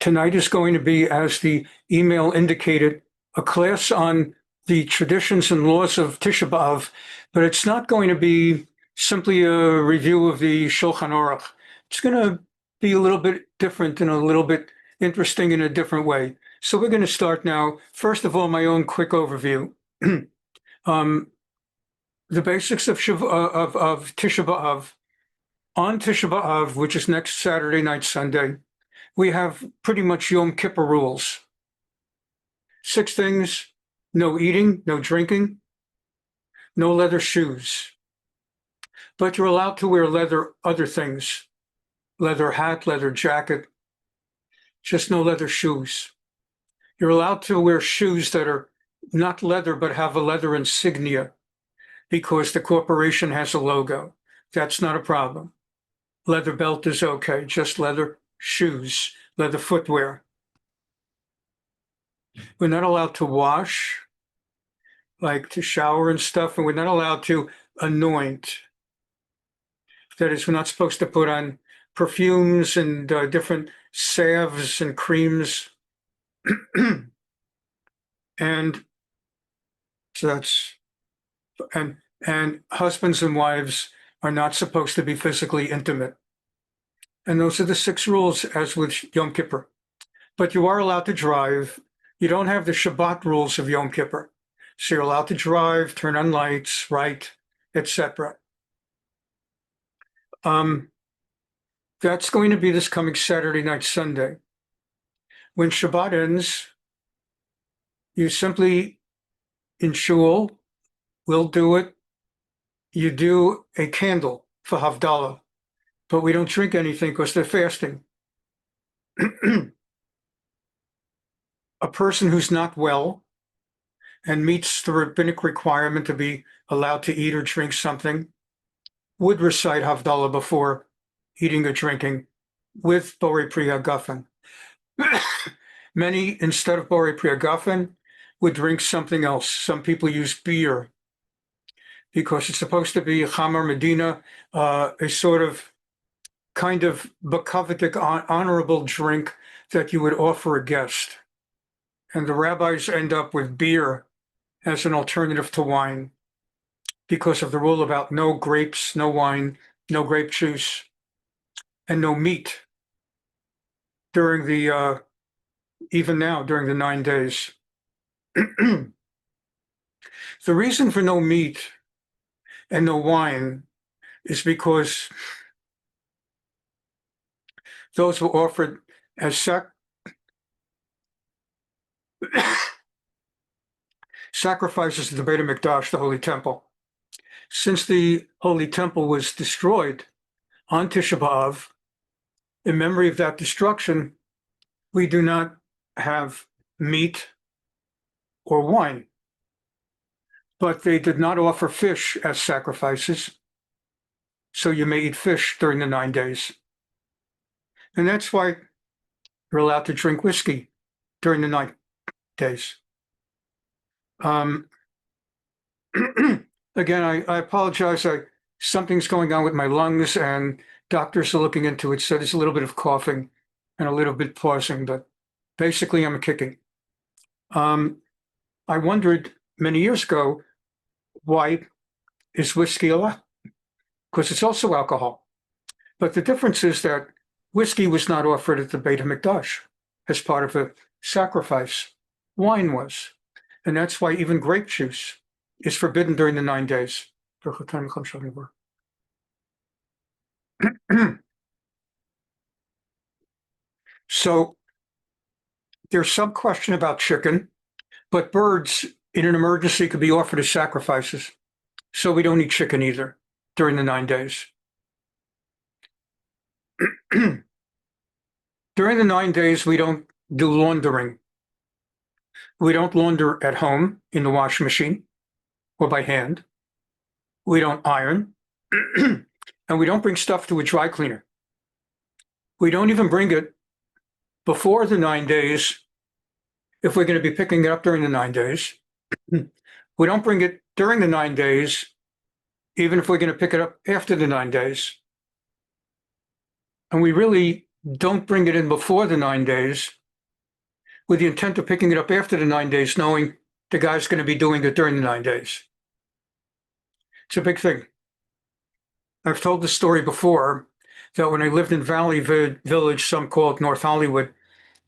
Tonight is going to be, as the email indicated, a class on the traditions and laws of Tisha B'Av, but it's not going to be simply a review of the Shulchan Aruch. It's going to be a little bit different and a little bit interesting in a different way. So we're going to start now. First of all, my own quick overview. The basics of Tisha B'Av. On Tisha B'Av, which is next Saturday night, Sunday, we have pretty much Yom Kippur rules. 6 things: no eating, no drinking, no leather shoes. But you're allowed to wear other things: leather hat, leather jacket, just no leather shoes. You're allowed to wear shoes that are not leather but have a leather insignia because the corporation has a logo. That's not a problem. Leather belt is okay, just leather shoes, leather footwear. We're not allowed to wash, like to shower and stuff, and we're not allowed to anoint. That is, we're not supposed to put on perfumes and different salves and creams. And so that's, and husbands and wives are not supposed to be physically intimate. And those are the 6 rules as with Yom Kippur. But you are allowed to drive. You don't have the Shabbat rules of Yom Kippur. So you're allowed to drive, turn on lights, write, etc. That's going to be this coming Saturday night, Sunday. When Shabbat ends, you simply, in shul, we'll do it. You do a candle for Havdalah, but we don't drink anything because they're fasting. A person who's not well and meets the rabbinic requirement to be allowed to eat or drink something would recite Havdalah before eating or drinking with Borei Pri HaGafen. Many, instead of Borei Pri HaGafen, would drink something else. Some people use beer because it's supposed to be a Chamar Medina, a sort of kind of Bakavitic, honorable drink that you would offer a guest. And the rabbis end up with beer as an alternative to wine because of the rule about no grapes, no wine, no grape juice, and no meat during the, even now, during the 9 days. The reason for no meat and no wine is because those were offered as sacrifices to the Bein HaM'tzarim, the Holy Temple. Since the Holy Temple was destroyed on Tisha B'Av, in memory of that destruction, we do not have meat or wine. But they did not offer fish as sacrifices, so you may eat fish during the 9 days. And that's why you're allowed to drink whiskey during the 9 days. Again, I apologize. Something's going on with my lungs, and doctors are looking into it. So there's a little bit of coughing and a little bit pausing, but basically I'm kicking. I wondered many years ago, why is whiskey allowed? Because it's also alcohol. But the difference is that whiskey was not offered at the Bein HaM'tzarim as part of a sacrifice. Wine was. And that's why even grape juice is forbidden during the 9 days. So there's some question about chicken, but birds in an emergency could be offered as sacrifices. So we don't eat chicken either during the 9 days. During the 9 days, we don't do laundering. We don't launder at home in the washing machine or by hand. We don't iron. And we don't bring stuff to a dry cleaner. We don't even bring it before the 9 days if we're going to be picking it up during the 9 days. We don't bring it during the 9 days, even if we're going to pick it up after the 9 days. And we really don't bring it in before the 9 days with the intent of picking it up after the 9 days, knowing the guy's going to be doing it during the 9 days. It's a big thing. I've told the story before that when I lived in Valley Village, some call it North Hollywood,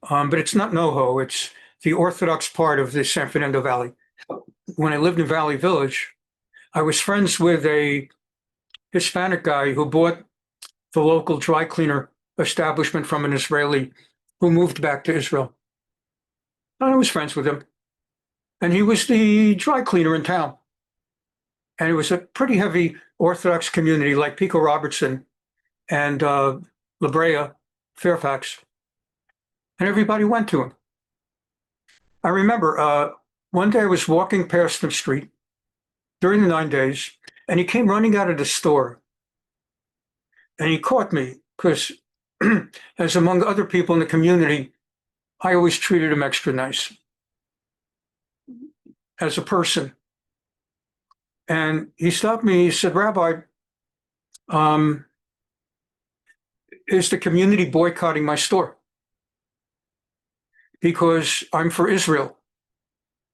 but it's not NoHo, it's the Orthodox part of the San Fernando Valley. When I lived in Valley Village, I was friends with a Hispanic guy who bought the local dry cleaner establishment from an Israeli who moved back to Israel. And I was friends with him. And he was the dry cleaner in town. And it was a pretty heavy Orthodox community like Pico Robertson and La Brea, Fairfax. And everybody went to him. I remember one day I was walking past the street during the 9 days, and he came running out of the store. And he caught me because, as among other people in the community, I always treated him extra nice as a person. And he stopped me. He said, "Rabbi, is the community boycotting my store? Because I'm for Israel."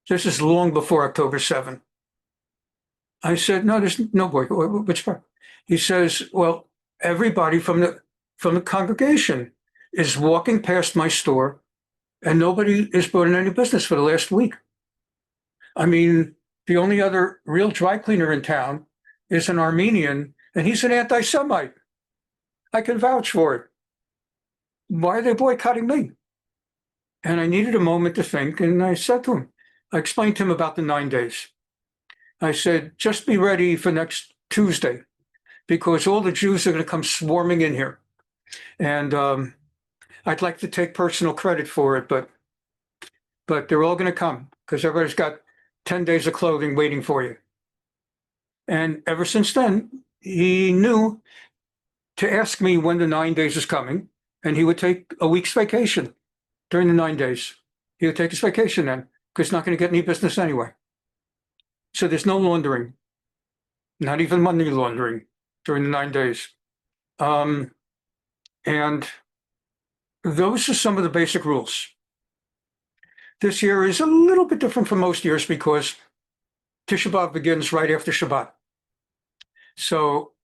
This is long before October 7th. I said, "No, there's no boycott. Which part?" He says, "Well, everybody from the congregation is walking past my store, and nobody is brought in any business for the last week. I mean, the only other real dry cleaner in town is an Armenian, and he's an anti-Semite. I can vouch for it. Why are they boycotting me?" And I needed a moment to think, and I said to him, I explained to him about the 9 days. I said, "Just be ready for next Tuesday, because all the Jews are going to come swarming in here. And I'd like to take personal credit for it, but they're all going to come because everybody's got 10 days of clothing waiting for you." And ever since then, he knew to ask me when the 9 days is coming, and he would take a week's vacation during the 9 days. He would take his vacation then, because he's not going to get any business anyway. So there's no laundering, not even money laundering during the 9 days. And those are some of the basic rules. This year is a little bit different from most years because Tisha B'Av begins right after Shabbat. So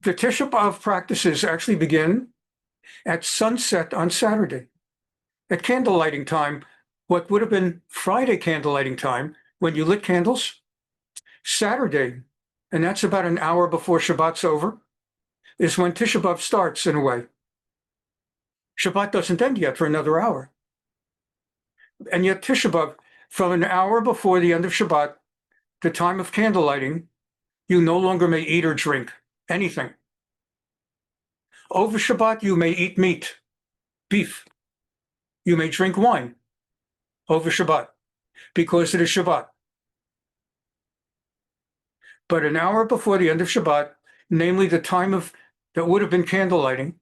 the Tisha B'Av practices actually begin at sunset on Saturday. At candle lighting time, what would have been Friday candle lighting time, when you lit candles, Saturday, and that's about an hour before Shabbat's over, is when Tisha B'Av starts in a way. Shabbat doesn't end yet for another hour. And yet Tisha B'Av, from an hour before the end of Shabbat, the time of candle lighting, you no longer may eat or drink anything. Over Shabbat, you may eat meat, beef. You may drink wine over Shabbat because it is Shabbat. But an hour before the end of Shabbat, namely the time of that would have been candle lighting,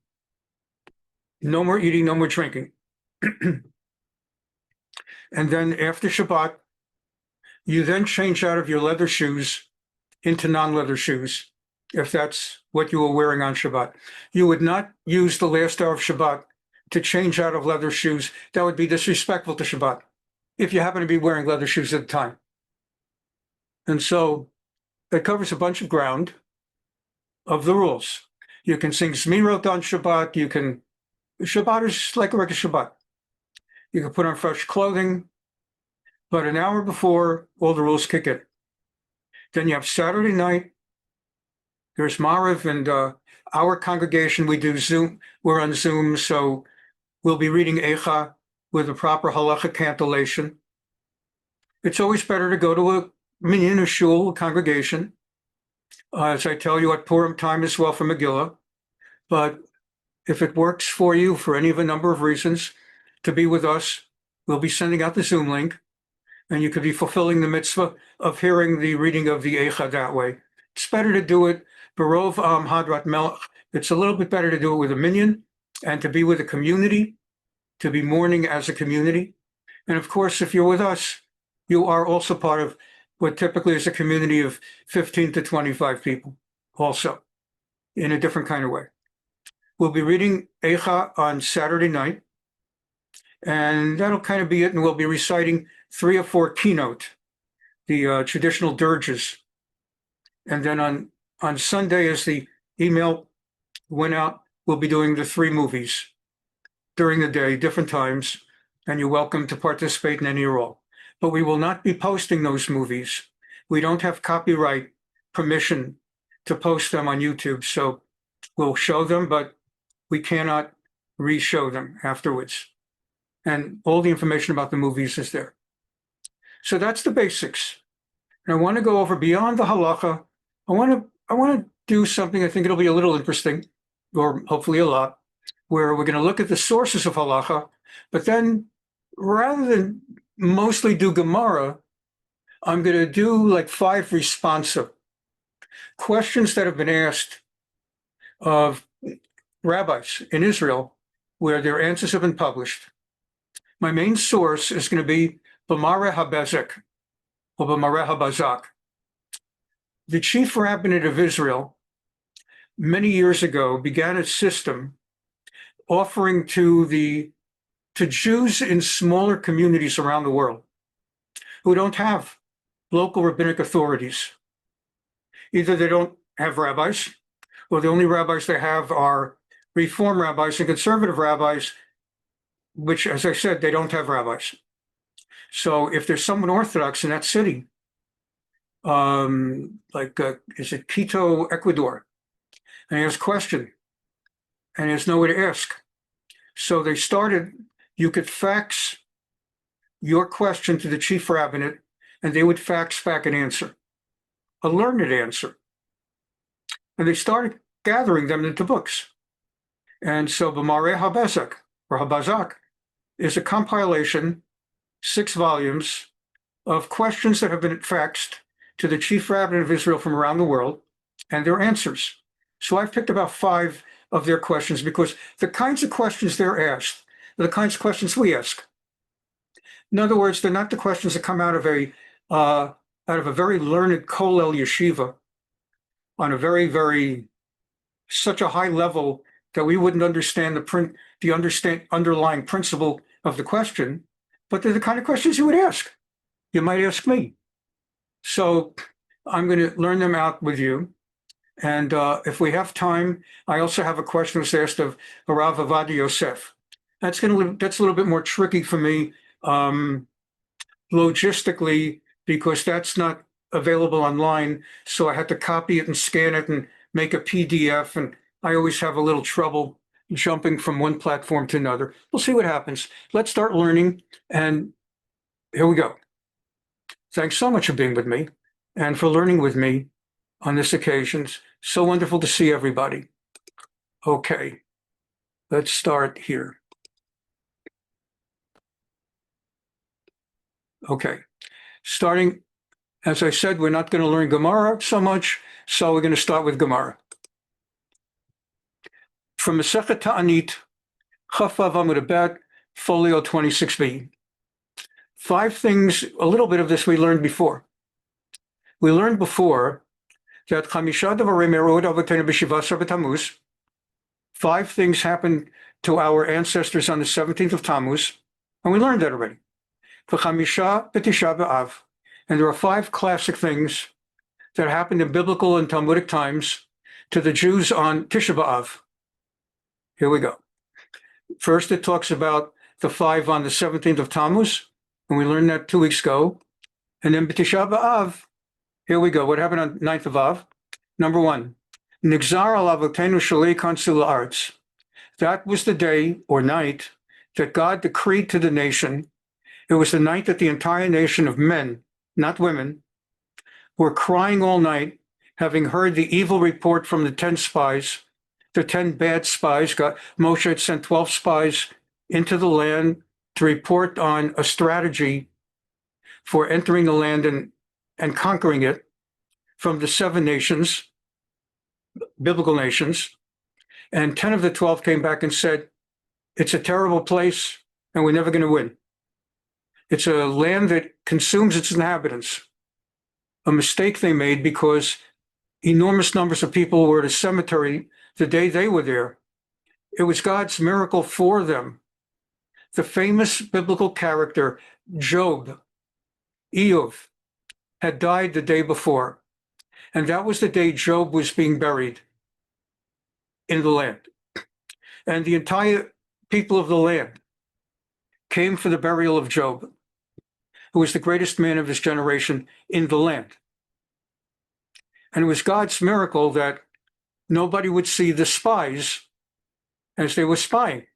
no more eating, no more drinking. And then after Shabbat, you then change out of your leather shoes into non-leather shoes, if that's what you were wearing on Shabbat. You would not use the last hour of Shabbat to change out of leather shoes. That would be disrespectful to Shabbat, if you happen to be wearing leather shoes at the time. And so it covers a bunch of ground of the rules. You can sing Zmirot on Shabbat. Shabbat is like a regular Shabbat. You can put on fresh clothing, but an hour before, all the rules kick in. Then you have Saturday night. There's Mariv, and our congregation, we do Zoom. We're on Zoom, so we'll be reading Eicha with a proper Halakhic cantillation. It's always better to go to a minyan, a shul, a congregation, as I tell you at Purim time as well for Megillah. But if it works for you for any of a number of reasons to be with us, we'll be sending out the Zoom link, and you could be fulfilling the mitzvah of hearing the reading of the Eicha that way. It's better to do it Barov Hadrat Melech. It's a little bit better to do it with a minyan and to be with a community, to be mourning as a community. And of course, if you're with us, you are also part of what typically is a community of 15 to 25 people also, in a different kind of way. We'll be reading Eicha on Saturday night, and that'll kind of be it. And we'll be reciting 3 or 4 keynote, the traditional dirges. And then on Sunday, as the email went out, we'll be doing the 3 movies during the day, different times, and you're welcome to participate in any or all. But we will not be posting those movies. We don't have copyright permission to post them on YouTube, so we'll show them, but we cannot re-show them afterwards. And all the information about the movies is there. So that's the basics. And I want to go over beyond the halacha. I want to do something, I think it'll be a little interesting, or hopefully a lot, where we're going to look at the sources of halacha, but then rather than mostly do Gemara, I'm going to do like 5 responsa, questions that have been asked of rabbis in Israel where their answers have been published. My main source is going to be B'mareh HaBezek, or B'mareh HaBazak. The chief rabbinate of Israel, many years ago, began a system offering to Jews in smaller communities around the world who don't have local rabbinic authorities. Either they don't have rabbis, or the only rabbis they have are Reform rabbis and conservative rabbis, which, as I said, they don't have rabbis. So if there's someone Orthodox in that city, is it Quito, Ecuador, and he has a question, and he has nowhere to ask. So they started, you could fax your question to the chief rabbinate, and they would fax back an answer, a learned answer. And they started gathering them into books. And so B'mareh HaBezek, or HaBazak, is a compilation, 6 volumes, of questions that have been faxed to the chief rabbinate of Israel from around the world, and their answers. So I've picked about 5 of their questions because the kinds of questions they're asked are the kinds of questions we ask. In other words, they're not the questions that come out of a very learned kollel yeshiva on a very such a high level that we wouldn't understand the underlying principle of the question, but they're the kind of questions you would ask. You might ask me. So I'm going to learn them out with you. And if we have time, I also have a question that was asked of Rav Avodah Yosef. That's a little bit more tricky for me logistically, because that's not available online. So I had to copy it and scan it and make a PDF. And I always have a little trouble jumping from one platform to another. We'll see what happens. Let's start learning. And here we go. Thanks so much for being with me and for learning with me on this occasion. So wonderful to see everybody. Okay, let's start here. Okay, starting, as I said, we're not going to learn Gemara so much, so we're going to start with Gemara. From Masechet Ta'anit, Chaf Vav Amud Bet, folio 26b. 5 things, a little bit of this we learned before. We learned before that Chamisha Devarim Erod Avotenu B'Shivasar B'Tammuz. 5 things happened to our ancestors on the 17th of Tammuz, and we learned that already. V'Chamisha B'Tisha B'Av. And there are 5 classic things that happened in biblical and Talmudic times to the Jews on Tisha B'Av. Here we go. First, it talks about the 5 on the 17th of Tammuz, and we learned that 2 weeks ago. And then B'Tisha B'Av, here we go. What happened on 9th of Av? Number 1, Nigzar al Avotenu Shalei Kansu La'aretz. That was the day or night that God decreed to the nation. It was the night that the entire nation of men, not women, were crying all night, having heard the evil report from the 10 spies, the 10 bad spies. Moshe had sent 12 spies into the land to report on a strategy for entering the land and conquering it from the 7 nations, biblical nations. And 10 of the 12 came back and said, it's a terrible place and we're never going to win. It's a land that consumes its inhabitants. A mistake they made because enormous numbers of people were at a cemetery the day they were there. It was God's miracle for them. The famous biblical character, Job, Eov, had died the day before. And that was the day Job was being buried in the land. And the entire people of the land came for the burial of Job, who was the greatest man of his generation in the land. And it was God's miracle that nobody would see the spies as they were spying,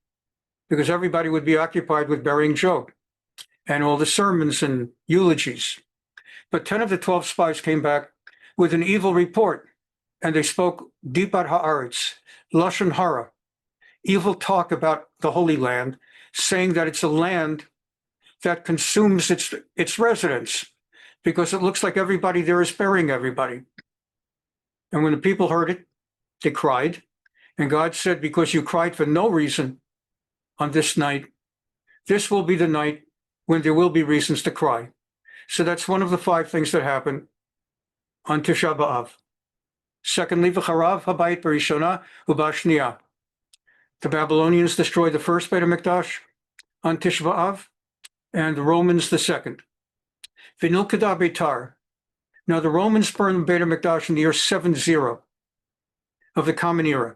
because everybody would be occupied with burying Job and all the sermons and eulogies. But 10 of the 12 spies came back with an evil report, and they spoke dibat ha'aretz, lashon hara, evil talk about the Holy Land, saying that it's a land that consumes its residents because it looks like everybody there is burying everybody. And when the people heard it, they cried. And God said, because you cried for no reason on this night, this will be the night when there will be reasons to cry. So that's one of the 5 things that happen on Tisha B'Av. Secondly, v'charav habayit barishona ubashniya. The Babylonians destroyed the first Bein HaM'tzarim on Tisha B'Av, and the Romans the second. V'nilkada Beitar. Now the Romans burned Bein HaM'tzarim in the year 70 of the Common Era.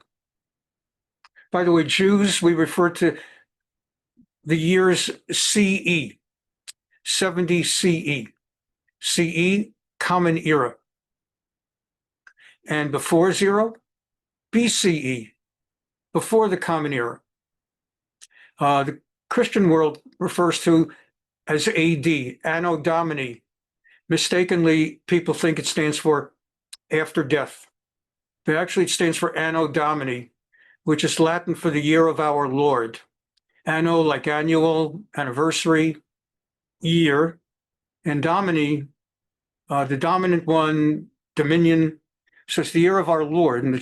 By the way, Jews, we refer to the years CE, 70 CE, CE, Common Era. And before 0, BCE, before the Common Era. The Christian world refers to as AD, Anno Domini. Mistakenly, people think it stands for after death. But actually, it stands for Anno Domini, which is Latin for the year of our Lord. Anno, like annual, anniversary, year, and Domini, the dominant one, dominion. So it's the year of our Lord, and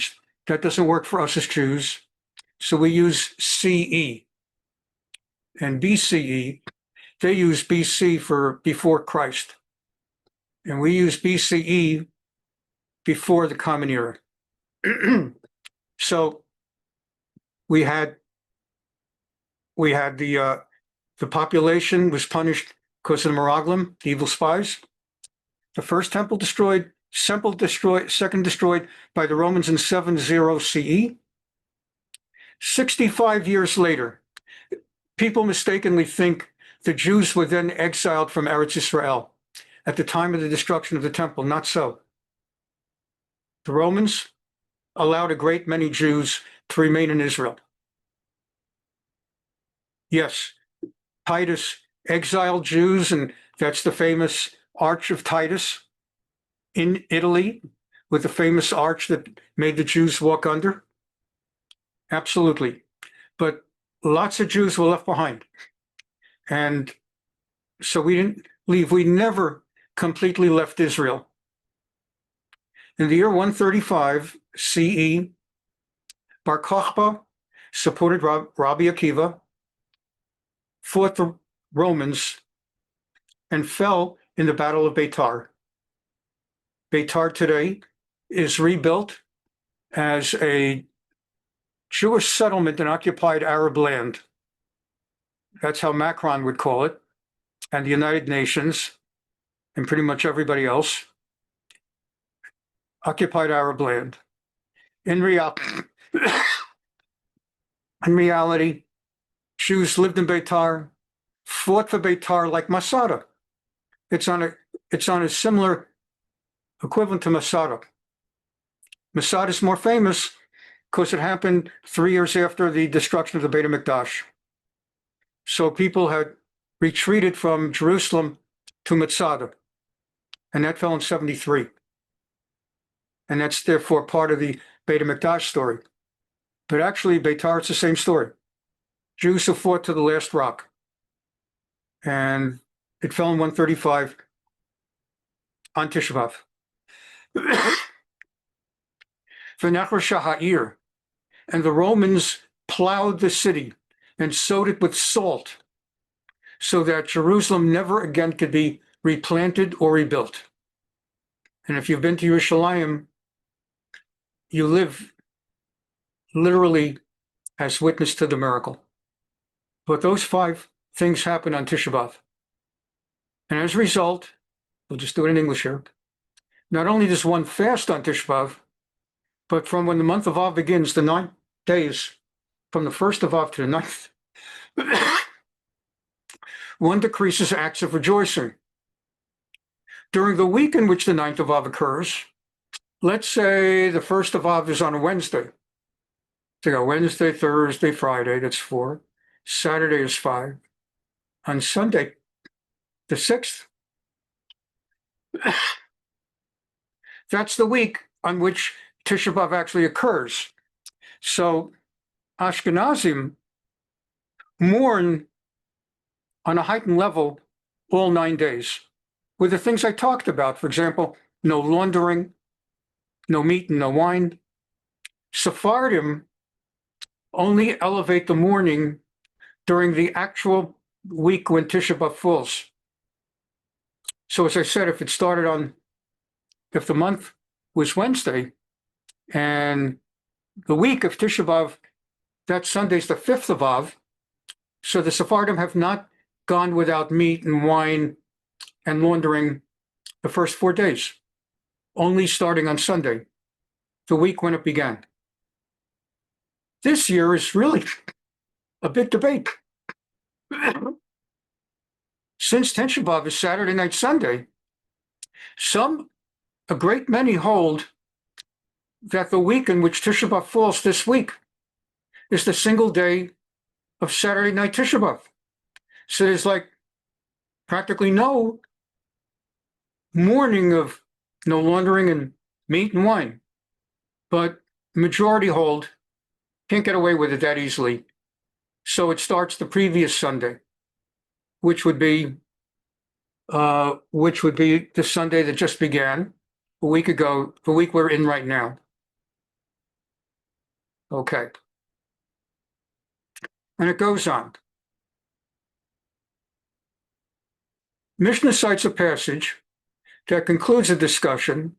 that doesn't work for us as Jews. So we use CE. And BCE, they use BC for before Christ. And we use BCE before the Common Era. So we had the population was punished because of the Meraglim, the evil spies. The first temple destroyed, second destroyed by the Romans in 70 CE. 65 years later, people mistakenly think the Jews were then exiled from Arutz Israel at the time of the destruction of the temple. Not so. The Romans allowed a great many Jews to remain in Israel. Yes, Titus exiled Jews, and that's the famous Arch of Titus in Italy, with the famous arch that made the Jews walk under. Absolutely. But lots of Jews were left behind. And so we didn't leave. We never completely left Israel. In the year 135 CE, Bar Kokhba supported Rabbi Akiva, fought the Romans, and fell in the Battle of Beitar. Beitar today is rebuilt as a Jewish settlement in occupied Arab land. That's how Macron would call it, and the United Nations, and pretty much everybody else. Occupied Arab land. In reality, Jews lived in Beitar, fought for Beitar like Masada. It's on a similar equivalent to Masada. Masada is more famous because it happened 3 years after the destruction of the Bein HaM'tzarim. So people had retreated from Jerusalem to Masada, and that fell in 73. And that's therefore part of the Bein HaM'tzarim story. But actually, Beitar, it's the same story. Jews who fought to the last rock. And it fell in 135 on Tisha B'Av. V'nachar Shaha'ir, and the Romans plowed the city and sowed it with salt so that Jerusalem never again could be replanted or rebuilt. And if you've been to Yerushalayim, you live literally as witness to the miracle. But those 5 things happen on Tisha B'Av. And as a result, we'll just do it in English here, not only does one fast on Tisha B'Av, but from when the month of Av begins, the 9 days, from the 1st of Av to the 9th, one decreases acts of rejoicing. During the week in which the 9th of Av occurs, let's say the 1st of Av is on a Wednesday. So you go Wednesday, Thursday, Friday, that's 4. Saturday is 5. On Sunday, the 6th, that's the week on which Tisha B'Av actually occurs. So Ashkenazim mourn on a heightened level all 9 days with the things I talked about. For example, no laundering, no meat and no wine. Sephardim only elevate the mourning during the actual week when Tisha B'Av falls. So as I said, if the month was Wednesday and the week of Tisha B'Av, that Sunday's the 5th of Av, so the Sephardim have not gone without meat and wine and laundering the first 4 days, only starting on Sunday, the week when it began. This year is really a big debate. Since Tisha B'Av is Saturday night, Sunday, a great many hold that the week in which Tisha B'Av falls this week is the single day of Saturday night Tisha B'Av. So there's like practically no mourning of no laundering and meat and wine. But majority hold, can't get away with it that easily. So it starts the previous Sunday, which would be the Sunday that just began a week ago, the week we're in right now. Okay. And it goes on. Mishnah cites a passage that concludes a discussion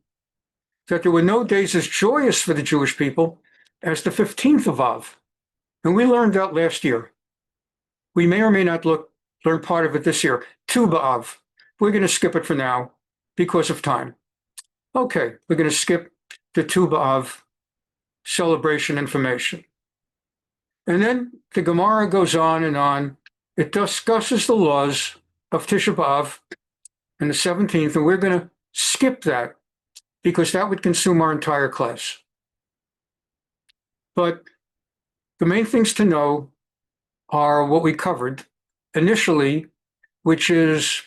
that there were no days as joyous for the Jewish people as the 15th of Av. And we learned that last year. We may or may not learn part of it this year. Tu B'Av. We're going to skip it for now because of time. Okay, we're going to skip the Tu B'Av celebration information. And then the Gemara goes on and on. It discusses the laws of Tisha B'Av and the 17th, and we're going to skip that because that would consume our entire class. But the main things to know are what we covered initially, which is,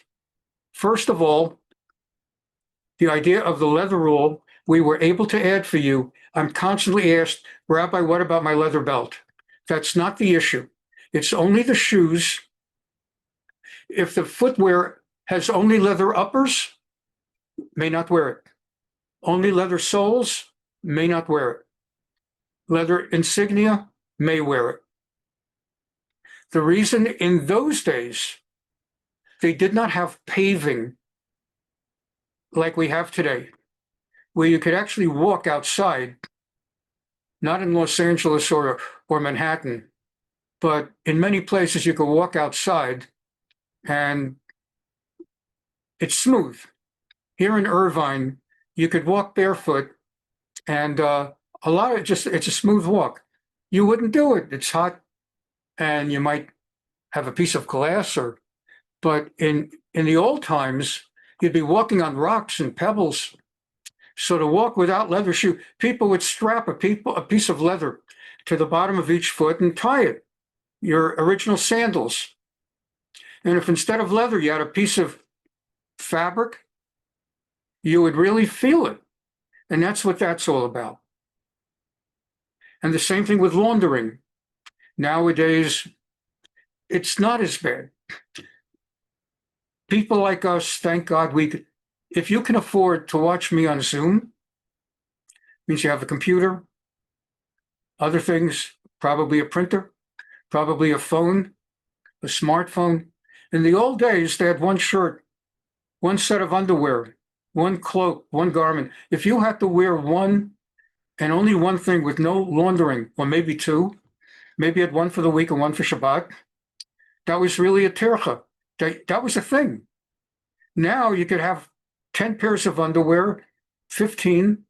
first of all, the idea of the leather rule. We were able to add for you. I'm constantly asked, Rabbi, what about my leather belt? That's not the issue. It's only the shoes. If the footwear has only leather uppers, may not wear it. Only leather soles, may not wear it. Leather insignia, may wear it. The reason in those days, they did not have paving like we have today, where you could actually walk outside, not in Los Angeles or Manhattan, but in many places you could walk outside and it's smooth. Here in Irvine, you could walk barefoot and it's a smooth walk. You wouldn't do it. It's hot and you might have a piece of glass but in the old times, you'd be walking on rocks and pebbles. So to walk without leather shoe, people would strap a piece of leather to the bottom of each foot and tie it, your original sandals. And if instead of leather, you had a piece of fabric, you would really feel it. And that's what that's all about. And the same thing with laundering. Nowadays, it's not as bad. People like us, thank God, if you can afford to watch me on Zoom, means you have a computer, other things, probably a printer, probably a phone, a smartphone. In the old days, they had one shirt, one set of underwear, one cloak, one garment. If you had to wear one and only one thing with no laundering, or maybe two, maybe had one for the week and one for Shabbat. That was really a tircha. That was a thing. Now you could have 10 pairs of underwear, 15,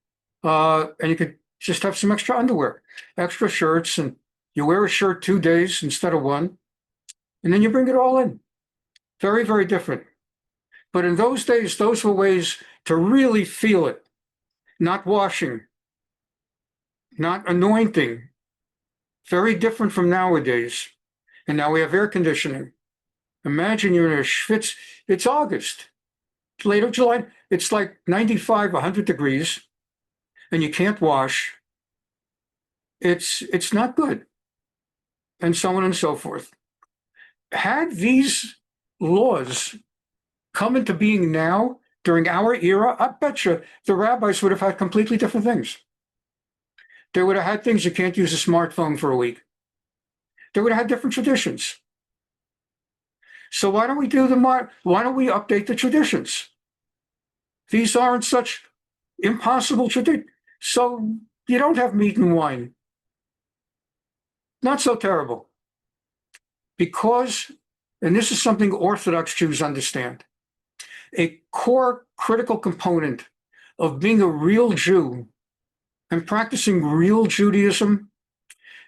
and you could just have some extra underwear, extra shirts, and you wear a shirt 2 days instead of one, and then you bring it all in. Very, very different. But in those days, those were ways to really feel it. Not washing, not anointing. Very different from nowadays. And now we have air conditioning. Imagine you're in a schwitz. It's August, it's later July. It's like 95, 100 degrees, and you can't wash. It's not good, and so on and so forth. Had these laws come into being now during our era, I bet you the rabbis would have had completely different things. They would have had things you can't use a smartphone for a week. They would have had different traditions. So why don't we update the traditions? These aren't such impossible traditions. So you don't have meat and wine. Not so terrible. Because, and this is something Orthodox Jews understand, a core critical component of being a real Jew and practicing real Judaism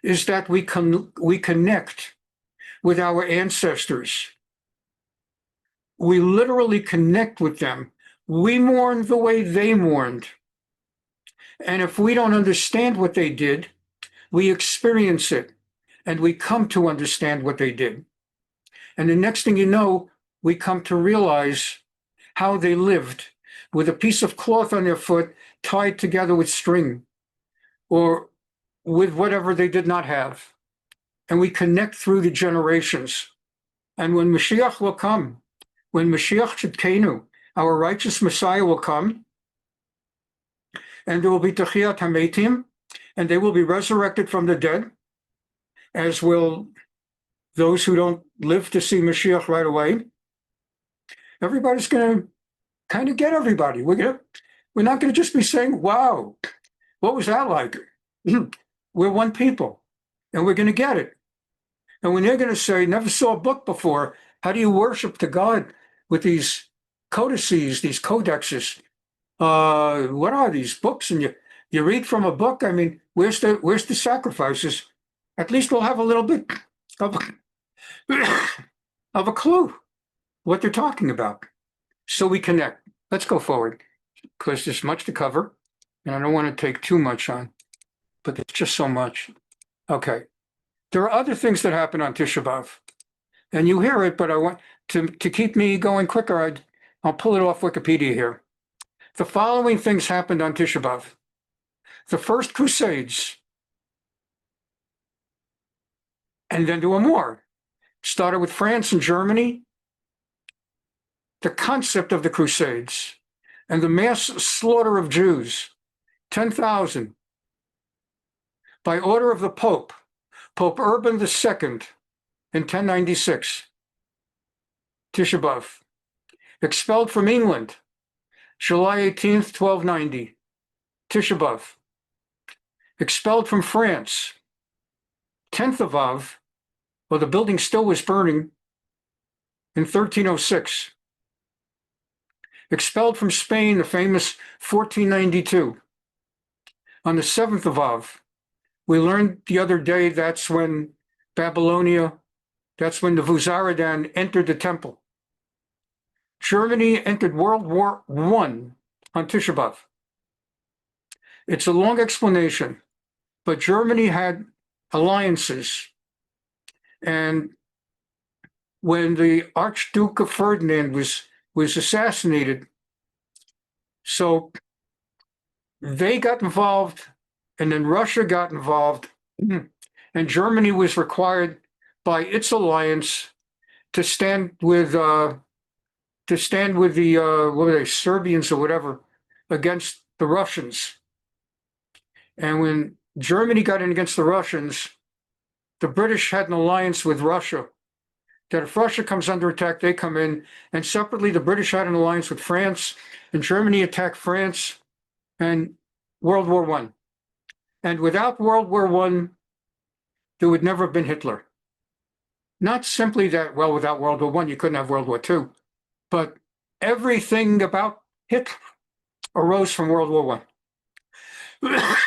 is that we connect with our ancestors. We literally connect with them. We mourn the way they mourned. And if we don't understand what they did, we experience it and we come to understand what they did. And the next thing you know, we come to realize how they lived with a piece of cloth on their foot tied together with string or with whatever they did not have. And we connect through the generations. And when Mashiach will come, when Mashiach Tzidkenu, our righteous Messiah, will come, and there will be Techiyat HaMeitim, and they will be resurrected from the dead, as will those who don't live to see Mashiach right away. Everybody's going to kind of get everybody. We're not going to just be saying, wow, what was that like? We're one people, and we're going to get it. And when they're going to say, never saw a book before, how do you worship to God with these codices, these codexes? What are these books? And you read from a book. I mean, where's the sacrifices? At least we'll have a little bit of a clue what they're talking about. So we connect. Let's go forward because there's much to cover, and I don't want to take too much on, but there's just so much. Okay. There are other things that happen on Tisha B'Av, and you hear it, but I want to keep me going quicker. I'll pull it off Wikipedia here. The following things happened on Tisha B'Av. The first Crusades, and then there were more. Started with France and Germany. The concept of the Crusades and the mass slaughter of Jews, 10,000, by order of the Pope Urban II in 1096, Tisha B'Av. Expelled from England, July 18th, 1290, Tisha B'Av. Expelled from France, 10th of Av, well, the building still was burning, in 1306. Expelled from Spain, the famous 1492. On the 7th of Av, we learned the other day that's when Babylonia, that's when the Vuzaradan entered the temple. Germany entered World War I on Tisha B'Av. It's a long explanation, but Germany had alliances. And when the Archduke of Ferdinand was assassinated, so they got involved, and then Russia got involved, and Germany was required by its alliance to stand with the what were they, Serbians or whatever, against the Russians. And when Germany got in against the Russians, the British had an alliance with Russia, that if Russia comes under attack, they come in. And separately, the British had an alliance with France, and Germany attacked France, and World War I. And without World War I, there would never have been Hitler. Not simply that, well, without World War I, you couldn't have World War II, but everything about Hitler arose from World War I.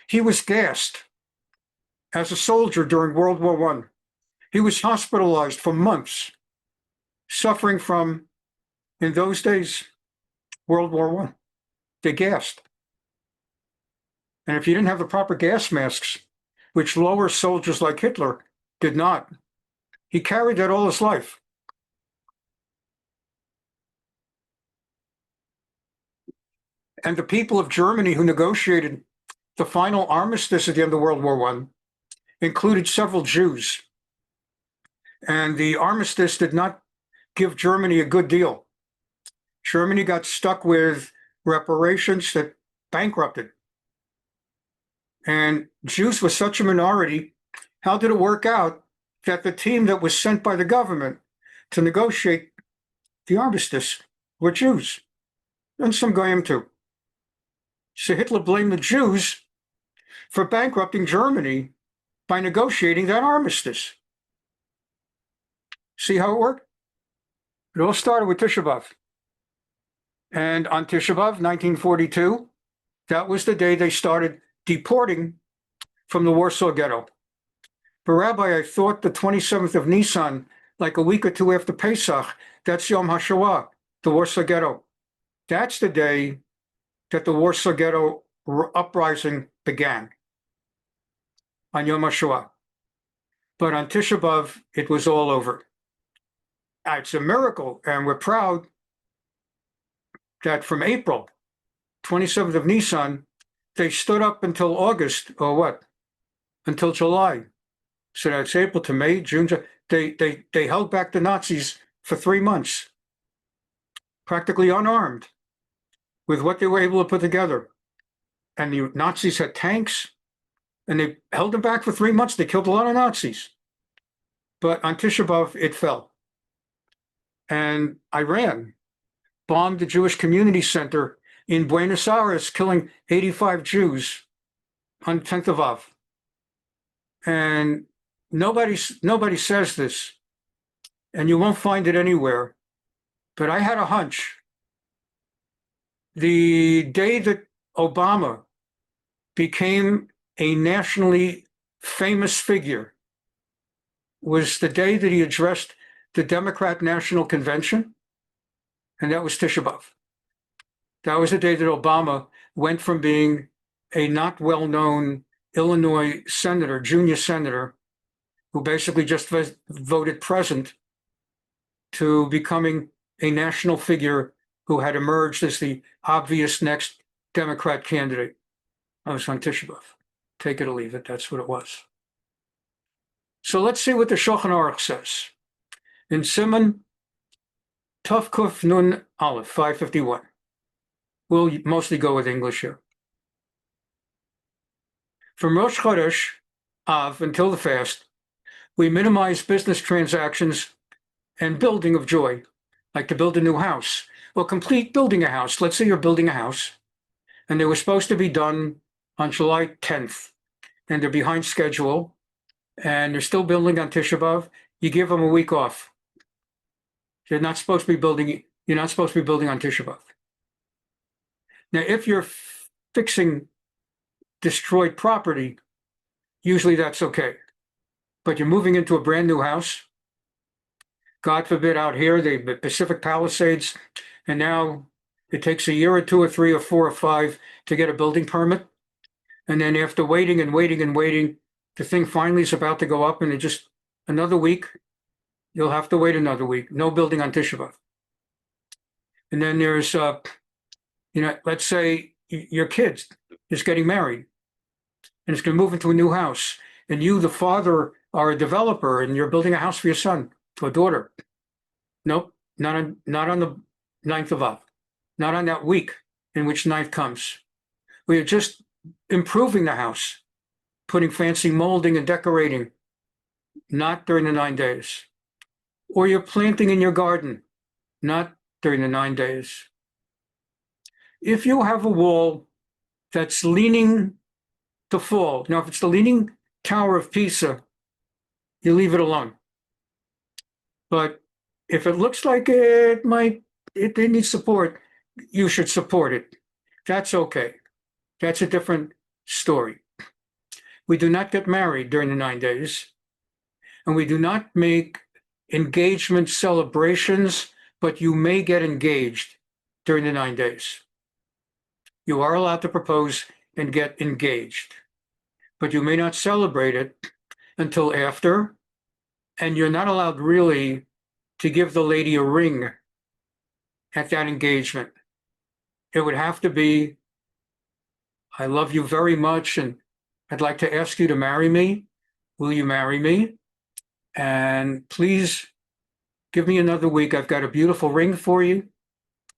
He was gassed as a soldier during World War I. He was hospitalized for months, suffering from, in those days, World War I. They gassed. And if you didn't have the proper gas masks, which lower soldiers like Hitler did not, he carried that all his life. And the people of Germany who negotiated the final armistice at the end of World War I included several Jews. And the armistice did not give Germany a good deal. Germany got stuck with reparations that bankrupted. And Jews were such a minority. How did it work out that the team that was sent by the government to negotiate the armistice were Jews? And some Goyim too. So Hitler blamed the Jews for bankrupting Germany by negotiating that armistice. See how it worked? It all started with Tisha B'Av. And on Tisha B'Av, 1942, that was the day they started deporting from the Warsaw Ghetto. But Rabbi, I thought the 27th of Nisan, like a week or two after Pesach, that's Yom HaShoah, the Warsaw Ghetto. That's the day that the Warsaw Ghetto uprising began, on Yom HaShoah. But on Tisha B'Av, it was all over. It's a miracle, and we're proud that from April, 27th of Nisan, they stood up until August, or what? Until July. So that's April to May, June. They held back the Nazis for 3 months, practically unarmed, with what they were able to put together. And the Nazis had tanks, and they held them back for 3 months. They killed a lot of Nazis. But on Tisha B'Av, it fell. And Iran bombed the Jewish Community Center in Buenos Aires, killing 85 Jews on 10th of Av. And nobody says this, and you won't find it anywhere, but I had a hunch. The day that Obama became a nationally famous figure was the day that he addressed the Democrat National Convention, and that was Tisha B'Av. That was the day that Obama went from being a not well-known Illinois senator, junior senator, who basically just voted present, to becoming a national figure who had emerged as the obvious next Democrat candidate. I was on Tisha B'Av. Take it or leave it, that's what it was. So let's see what the Shulchan Aruch says. In Siman Tov Kuf Nun Aleph, 551. We'll mostly go with English here. From Rosh Chodesh Av until the fast, we minimize business transactions and building of joy, like to build a new house, or complete building a house. Let's say you're building a house, and they were supposed to be done on July 10th, and they're behind schedule, and they're still building on Tisha B'Av. You give them a week off. You're not supposed to be building on Tisha B'Av. Now, if you're fixing destroyed property, usually that's okay. But you're moving into a brand new house, God forbid out here, the Pacific Palisades, and now it takes a year or 2 or 3 or 4 or 5 to get a building permit. And then after waiting and waiting and waiting, the thing finally is about to go up, and it just another week, you'll have to wait another week. No building on Tisha B'Av. And then there's, let's say your kid is getting married and it's going to move into a new house, and you, the father, are a developer and you're building a house for your son or daughter. Nope, not on the 9th of Av, not on that week in which 9th comes. We are just improving the house, putting fancy molding and decorating, not during the 9 days. Or you're planting in your garden, not during the 9 days. If you have a wall that's leaning to fall, now if it's leaning Tower of Pisa, you leave it alone. But if it looks like it needs support, you should support it. That's okay. That's a different story. We do not get married during the 9 days, and we do not make engagement celebrations, but you may get engaged during the 9 days. You are allowed to propose and get engaged, but you may not celebrate it until after, and you're not allowed really to give the lady a ring at that engagement. It would have to be, I love you very much, and I'd like to ask you to marry me. Will you marry me? And please give me another week. I've got a beautiful ring for you.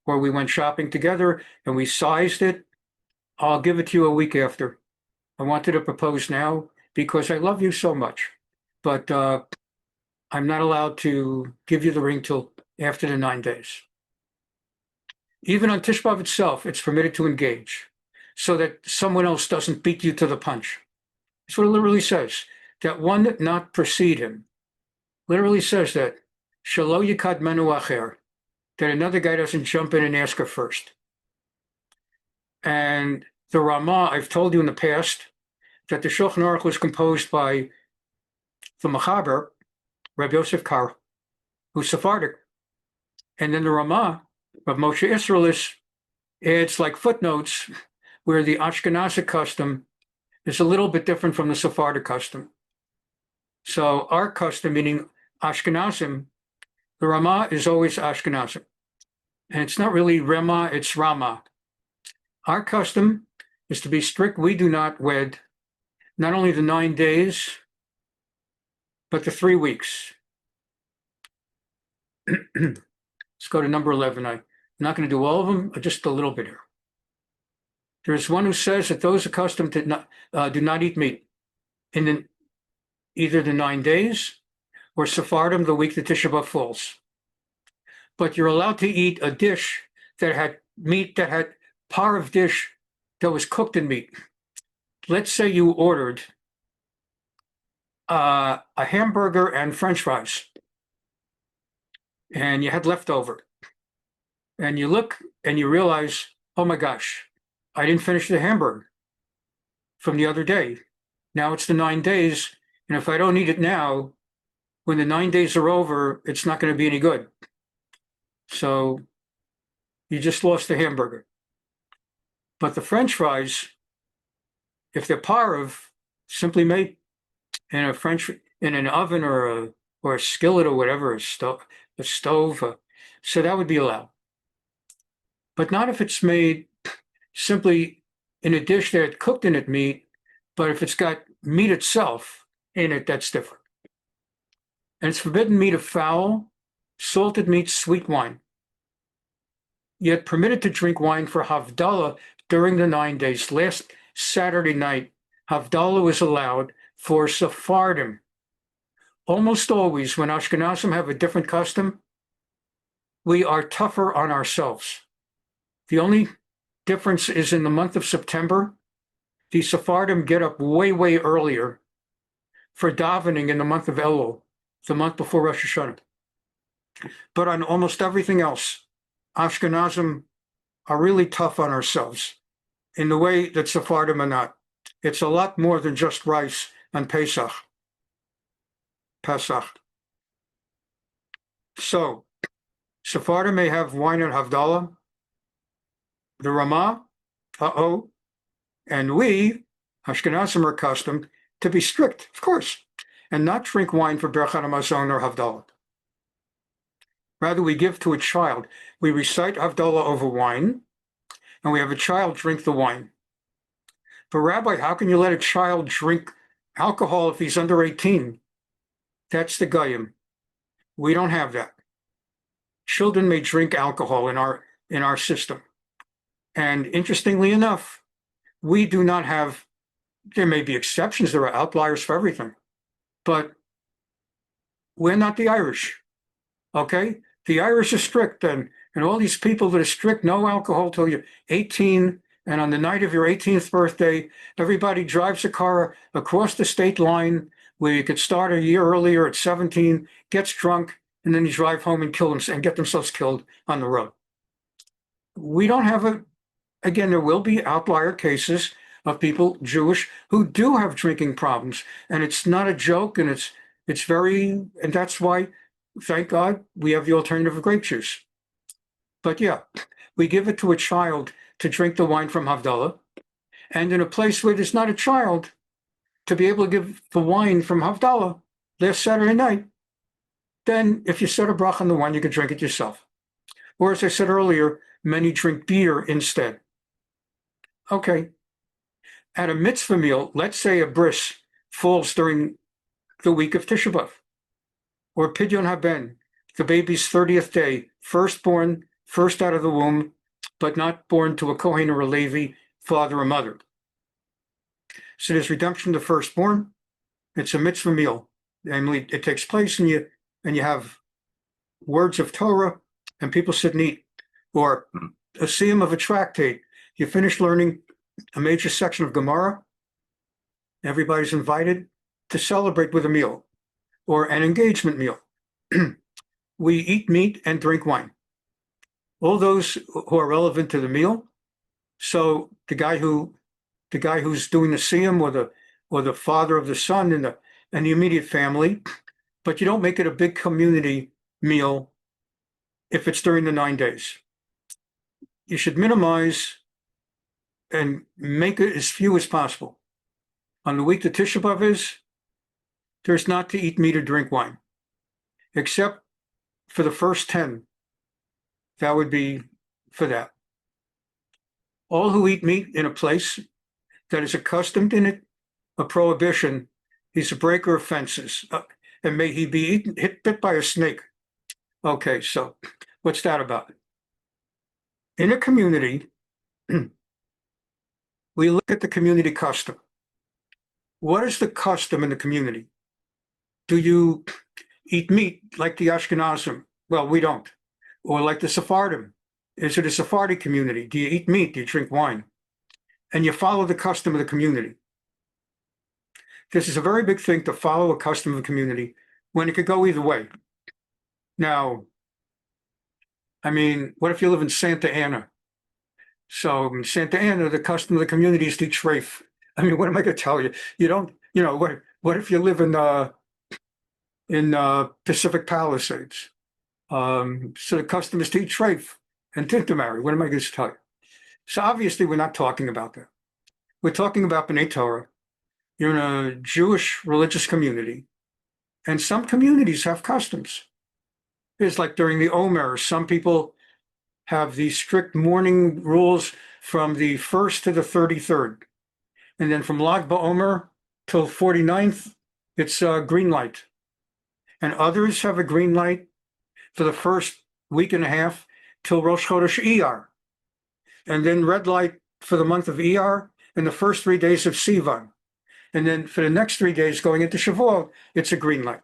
Or we went shopping together and we sized it. I'll give it to you a week after. I wanted to propose now because I love you so much. But I'm not allowed to give you the ring till after the 9 days. Even on Tisha B'Av itself, it's permitted to engage so that someone else doesn't beat you to the punch. That's what it literally says, that one not precede him. Literally says that, Shelo yikadmenu acher, that another guy doesn't jump in and ask her first. And the Ramah, I've told you in the past, that the Shulchan Aruch was composed by the Machaber, Rabbi Yosef Kar, who's Sephardic. And then the Ramah of Moshe Israelis adds like footnotes where the Ashkenazic custom is a little bit different from the Sephardic custom. So our custom, meaning Ashkenazim, the Ramah is always Ashkenazim. And it's not really Rema, it's Rama. Our custom is to be strict. We do not wed not only the 9 days, but the 3 weeks. Let's go to number 11. I'm not going to do all of them, just a little bit here. There's one who says that those accustomed to do not eat meat in either the 9 days or Sephardim the week the Tisha B'Av falls. But you're allowed to eat a dish that had meat, that had parve dish that was cooked in meat. Let's say you ordered a hamburger and French fries, and you had leftover. And you look and you realize, oh my gosh, I didn't finish the hamburger from the other day. Now it's the 9 days, and if I don't eat it now, when the 9 days are over, it's not going to be any good. So you just lost the hamburger. But the French fries, if they're parve, simply made in an oven or a skillet or whatever, a stove, so that would be allowed. But not if it's made simply in a dish that cooked in it meat, but if it's got meat itself in it, that's different. And it's forbidden meat of fowl, salted meat, sweet wine. Yet permitted to drink wine for Havdalah during the 9 days. Last Saturday night, Havdalah was allowed for Sephardim. Almost always, when Ashkenazim have a different custom, we are tougher on ourselves. The only difference is in the month of September, the Sephardim get up way, way earlier for davening in the month of Elul, the month before Rosh Hashanah. But on almost everything else, Ashkenazim are really tough on ourselves in the way that Sephardim are not. It's a lot more than just rice on Pesach. So, Sephardim may have wine and Havdalah, the Ramah, and we, Ashkenazim, are accustomed to be strict, of course, and not drink wine for Berchat HaMazon or Havdalah. Rather, we give to a child. We recite Havdalah over wine, and we have a child drink the wine. But Rabbi, how can you let a child drink alcohol if he's under 18? That's the Goyim. We don't have that. Children may drink alcohol in our system. And interestingly enough, we do not have, there may be exceptions, there are outliers for everything, but we're not the Irish, okay? The Irish are strict, and all these people that are strict, no alcohol till you're 18, And on the night of your 18th birthday, everybody drives a car across the state line where you could start a year earlier at 17, gets drunk, and then you drive home and kill them and get themselves killed on the road. We don't have again, there will be outlier cases of people, Jewish, who do have drinking problems. And it's not a joke, and and that's why, thank God, we have the alternative of grape juice. But yeah, we give it to a child to drink the wine from Havdalah, and in a place where there's not a child, to be able to give the wine from Havdalah last Saturday night, then if you said a bracha on the wine, you could drink it yourself. Or as I said earlier, many drink beer instead. Okay, at a mitzvah meal, let's say a bris falls during the week of Tisha B'Av, or Pidyon HaBen, the baby's 30th day, firstborn, first out of the womb, but not born to a Kohen or a Levi, father or mother. So there's redemption of the firstborn. It's a mitzvah meal. Namely, it takes place and you have words of Torah and people sit and eat. Or a siyum of a tractate. You finish learning a major section of Gemara. Everybody's invited to celebrate with a meal or an engagement meal. We eat meat and drink wine. All those who are relevant to the meal. So the guy who's doing the siyum, or the father of the son and the immediate family, but you don't make it a big community meal if it's during the 9 days. You should minimize and make it as few as possible. On the week that Tisha B'Av is, there's not to eat meat or drink wine, except for the first 10. That would be for that. All who eat meat in a place that is accustomed in it a prohibition, he's a breaker of fences, and may he be bit by a snake. Okay, so what's that about? In a community, we look at the community custom. What is the custom in the community? Do you eat meat like the Ashkenazim? Well, we don't. Or like the Sephardim. Is it a Sephardi community? Do you eat meat? Do you drink wine? And you follow the custom of the community. This is a very big thing, to follow a custom of the community, when it could go either way. Now, I mean, what if you live in Santa Ana? So in Santa Ana, the custom of the community is to eat treif. I mean, what am I going to tell you? You don't, what if you live in Pacific Palisades? So the custom is to eat treif and tintamari. What am I going to tell you? So obviously, we're not talking about that. We're talking about B'nai Torah. You're in a Jewish religious community, and some communities have customs. It's like during the Omer, some people have these strict mourning rules from the 1st to the 33rd. And then from Lag BaOmer till 49th, it's a green light. And others have a green light for the first week and a half till Rosh Chodesh Iyar. And then red light for the month of Iyar and the first 3 days of Sivan. And then for the next 3 days going into Shavuot, it's a green light.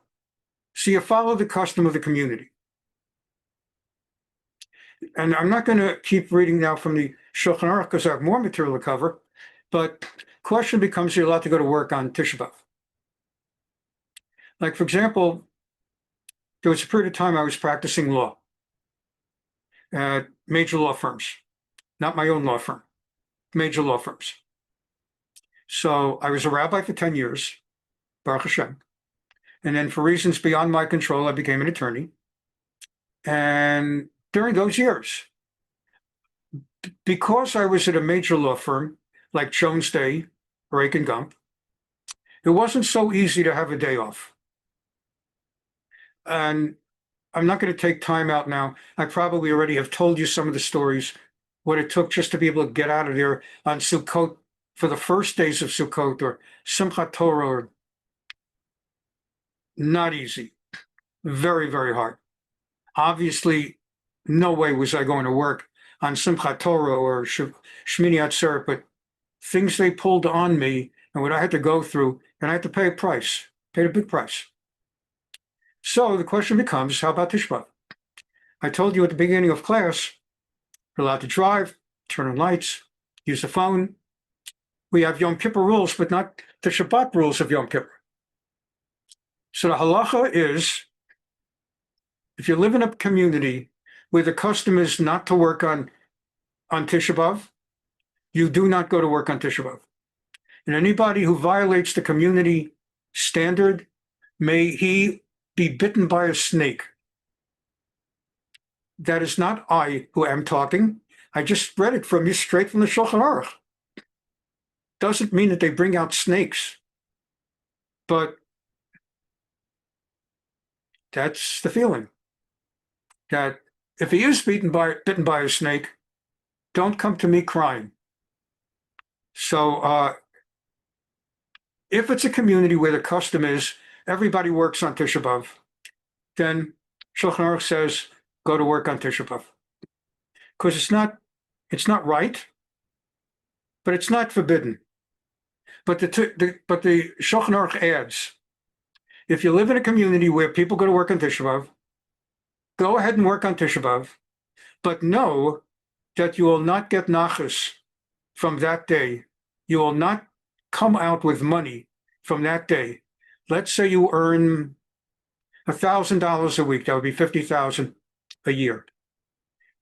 So you follow the custom of the community. And I'm not going to keep reading now from the Shulchan Aruch because I have more material to cover, but question becomes, you're allowed to go to work on Tisha B'Av. Like, for example, there was a period of time I was practicing law at major law firms, not my own law firm, major law firms. So I was a rabbi for 10 years, Baruch Hashem. And then for reasons beyond my control, I became an attorney. And during those years, because I was at a major law firm like Jones Day or Aiken Gump, it wasn't so easy to have a day off. And I'm not going to take time out now. I probably already have told you some of the stories, what it took just to be able to get out of there on Sukkot for the first days of Sukkot or Simchat Torah. Or not easy. Very, very hard. Obviously, no way was I going to work on Simchat Torah or Shmini Atzeret, but things they pulled on me and what I had to go through, and I had to pay a price, paid a big price. So the question becomes, how about Tisha B'Av? I told you at the beginning of class, you're allowed to drive, turn on lights, use the phone. We have Yom Kippur rules, but not the Shabbat rules of Yom Kippur. So the halacha is, if you live in a community where the custom is not to work on Tisha B'Av, you do not go to work on Tisha B'Av. And anybody who violates the community standard, may he be bitten by a snake. That is not I who am talking. I just read it from you straight from the Shulchan Aruch. Doesn't mean that they bring out snakes, but that's the feeling. That if he is bitten by a snake, don't come to me crying. So if it's a community where the custom is everybody works on Tisha B'Av, then Shulchan Aruch says go to work on Tisha B'Av, because it's not right, but it's not forbidden. But the Shulchan Aruch adds, if you live in a community where people go to work on Tisha B'Av, go ahead and work on Tisha B'Av, but know that you will not get nachas from that day. You will not come out with money from that day. Let's say you earn $1,000 a week. That would be $50,000 a year.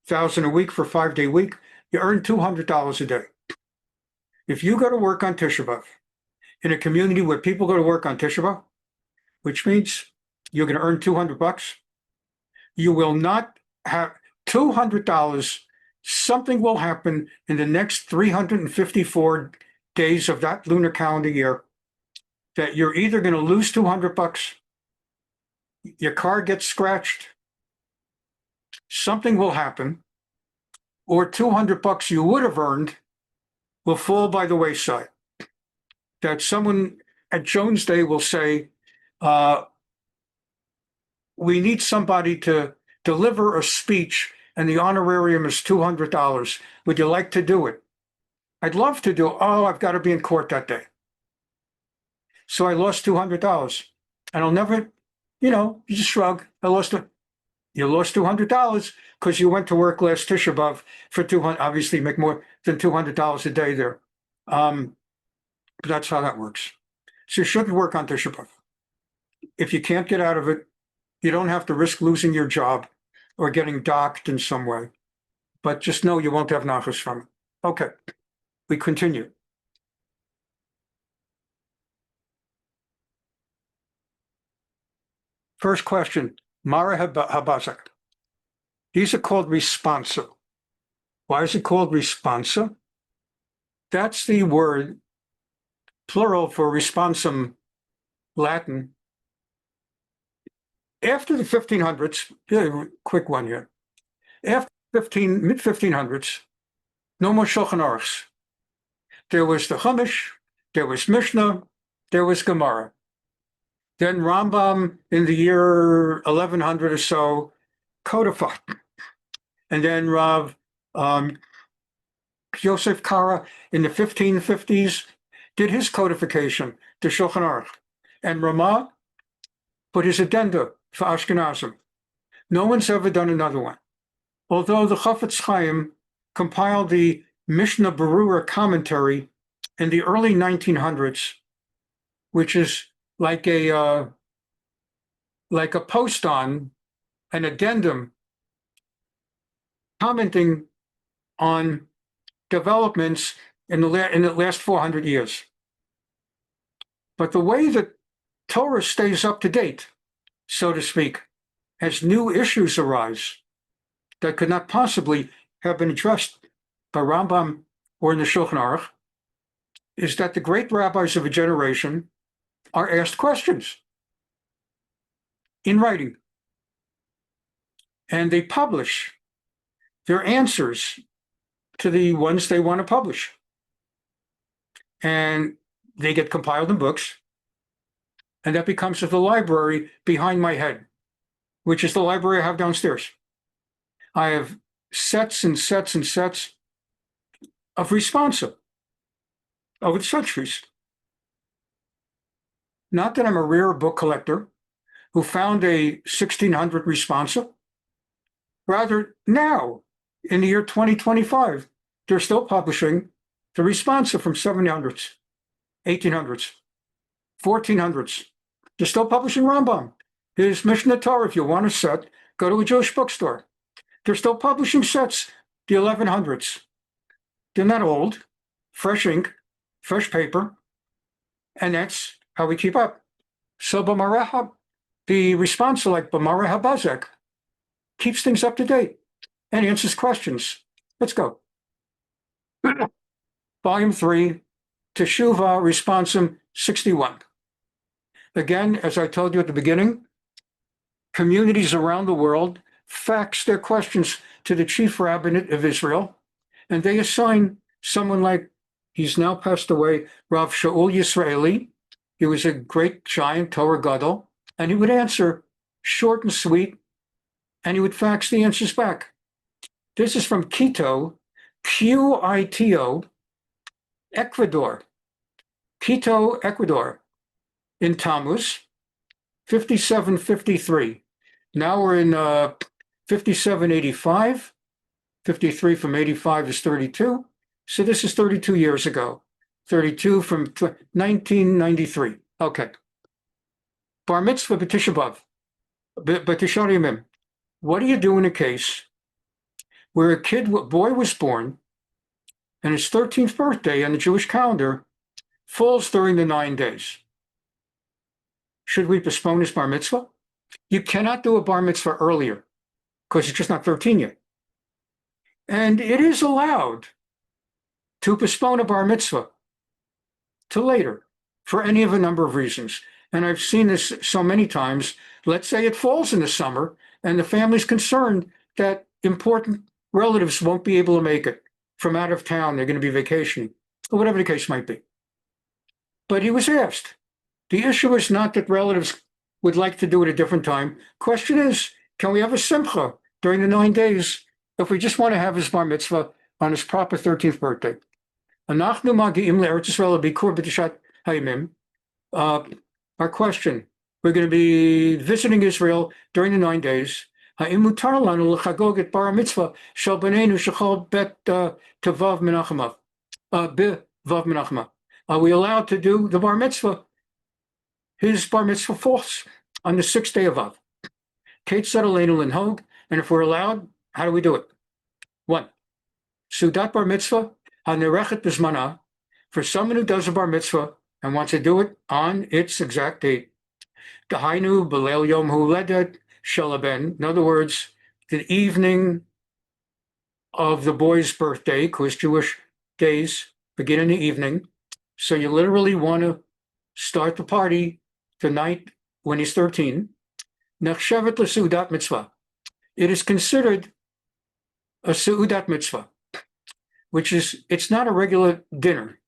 $1,000 a week for a 5-day week. You earn $200 a day. If you go to work on Tisha B'Av in a community where people go to work on Tisha B'Av, which means you're going to earn $200, you will not have $200. Something will happen in the next 354 days of that lunar calendar year that you're either going to lose $200, your car gets scratched, something will happen, or $200 you would have earned will fall by the wayside. That someone at Jones Day will say, we need somebody to deliver a speech and the honorarium is $200. Would you like to do it? I'd love to do it. Oh, I've got to be in court that day. So I lost $200. And I'll never, you just shrug. You lost $200 because you went to work last Tisha B'Av for $200, obviously make more than $200 a day there. But that's how that works. So you shouldn't work on Tisha B'Av. If you can't get out of it, you don't have to risk losing your job or getting docked in some way. But just know you won't have nachas from it. Okay, we continue. First question, Mara Habazak. These are called Responsa. Why is it called Responsa? That's the word, plural for responsum, Latin. After the 1500s, quick one here. After mid-1500s, no more Shulchan Aruchs. There was the Chumash, there was Mishnah, there was Gemara. Then Rambam in the year 1100 or so codified. And then Rav Yosef Kara in the 1550s did his codification, the Shulchan Aruch. And Ramah put his addenda for Ashkenazim. No one's ever done another one. Although the Chafetz Chaim compiled the Mishnah Berurah commentary in the early 1900s, which is like a post-on, an addendum, commenting on developments in the last 400 years. But the way that Torah stays up to date, so to speak, as new issues arise that could not possibly have been addressed by Rambam or in the Shulchan Aruch, is that the great rabbis of a generation are asked questions in writing, and they publish their answers to the ones they want to publish. And they get compiled in books, and that becomes the library behind my head, which is the library I have downstairs. I have sets and sets and sets of Responsa over the centuries. Not that I'm a rare book collector who found a 1600 Responsa. Rather, now, in the year 2025, they're still publishing The Responsa from 1700s, 1800s, 1400s. They're still publishing Rambam. His Mishnah Torah, if you want a set, go to a Jewish bookstore. They're still publishing sets, the 1100s. They're not old, fresh ink, fresh paper, and that's how we keep up. So B'Mareha, the Responsa, like B'Mareha Bazek, keeps things up to date and answers questions. Let's go. Volume 3, Teshuvah, Responsum 61. Again, as I told you at the beginning, communities around the world fax their questions to the chief rabbinate of Israel, and they assign someone like, he's now passed away, Rav Shaul Yisraeli. He was a great giant Torah Gadol, and he would answer short and sweet, and he would fax the answers back. This is from Quito, Quito, Ecuador. Quito, Ecuador, in Tammuz, 5753. Now we're in 5785. 53 from 85 is 32. So this is 32 years ago. 32 from 1993. Okay. Bar mitzvah b'Tisha B'Av. B'Tisha Yamim. What do you do in a case where a boy was born and his 13th birthday on the Jewish calendar falls during the 9 days? Should we postpone his bar mitzvah? You cannot do a bar mitzvah earlier because he's just not 13 yet. And it is allowed to postpone a bar mitzvah to later for any of a number of reasons. And I've seen this so many times. Let's say it falls in the summer and the family's concerned that important relatives won't be able to make it from out of town. They're going to be vacationing, or whatever the case might be. But he was asked. The issue is not that relatives would like to do it a different time. Question is, can we have a simcha during the 9 days if we just want to have his bar mitzvah on his proper 13th birthday? Our question, we're going to be visiting Israel during the 9 days. Are we allowed to do the bar mitzvah? His bar mitzvah falls on the 6th day of Av. Kate settled and Hog, and if we're allowed, how do we do it? 1. Sudat bar mitzvah hanerechet b'zmana, for someone who does a bar mitzvah and wants to do it on its exact date. Dahainu b'leil yom huledet shalaben. In other words, the evening of the boy's birthday, because Jewish days begin in the evening. So you literally want to start the party the night when he's 13. Nechshevet l'seudat mitzvah. It is considered a seudat mitzvah, which is, it's not a regular dinner.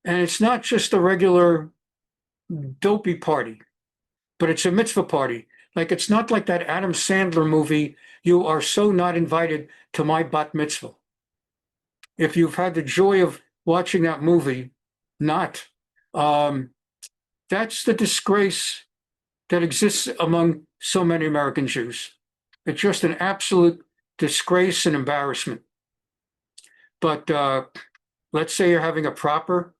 And it's not just a regular dopey party, but it's a mitzvah party. Like, it's not like that Adam Sandler movie, You Are So Not Invited to My Bat Mitzvah. If you've had the joy of watching that movie, not. That's the disgrace that exists among so many American Jews. It's just an absolute disgrace and embarrassment. But let's say you're having a proper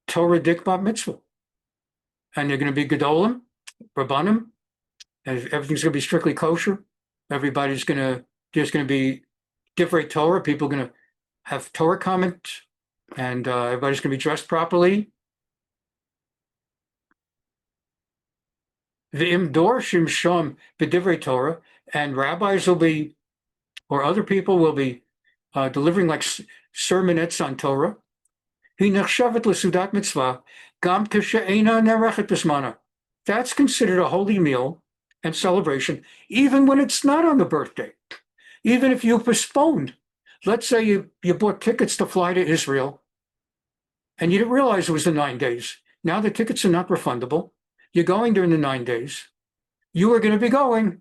Torah dik bat mitzvah, and you're going to be gedolim, rabbanim, and everything's going to be strictly kosher. There's going to be divrei Torah. People are going to have Torah comment, and everybody's going to be dressed properly. The imdor shimsham b'divrei Torah, and rabbis will be, or other people will be delivering like sermonettes on Torah. He nechshavet l'sudat mitzvah gam tishe'ena nerechet b'zmana. That's considered a holy meal and celebration, even when it's not on the birthday. Even if you postponed, let's say you bought tickets to fly to Israel, and you didn't realize it was the 9 days. Now the tickets are not refundable. You're going during the 9 days. You were going to be going.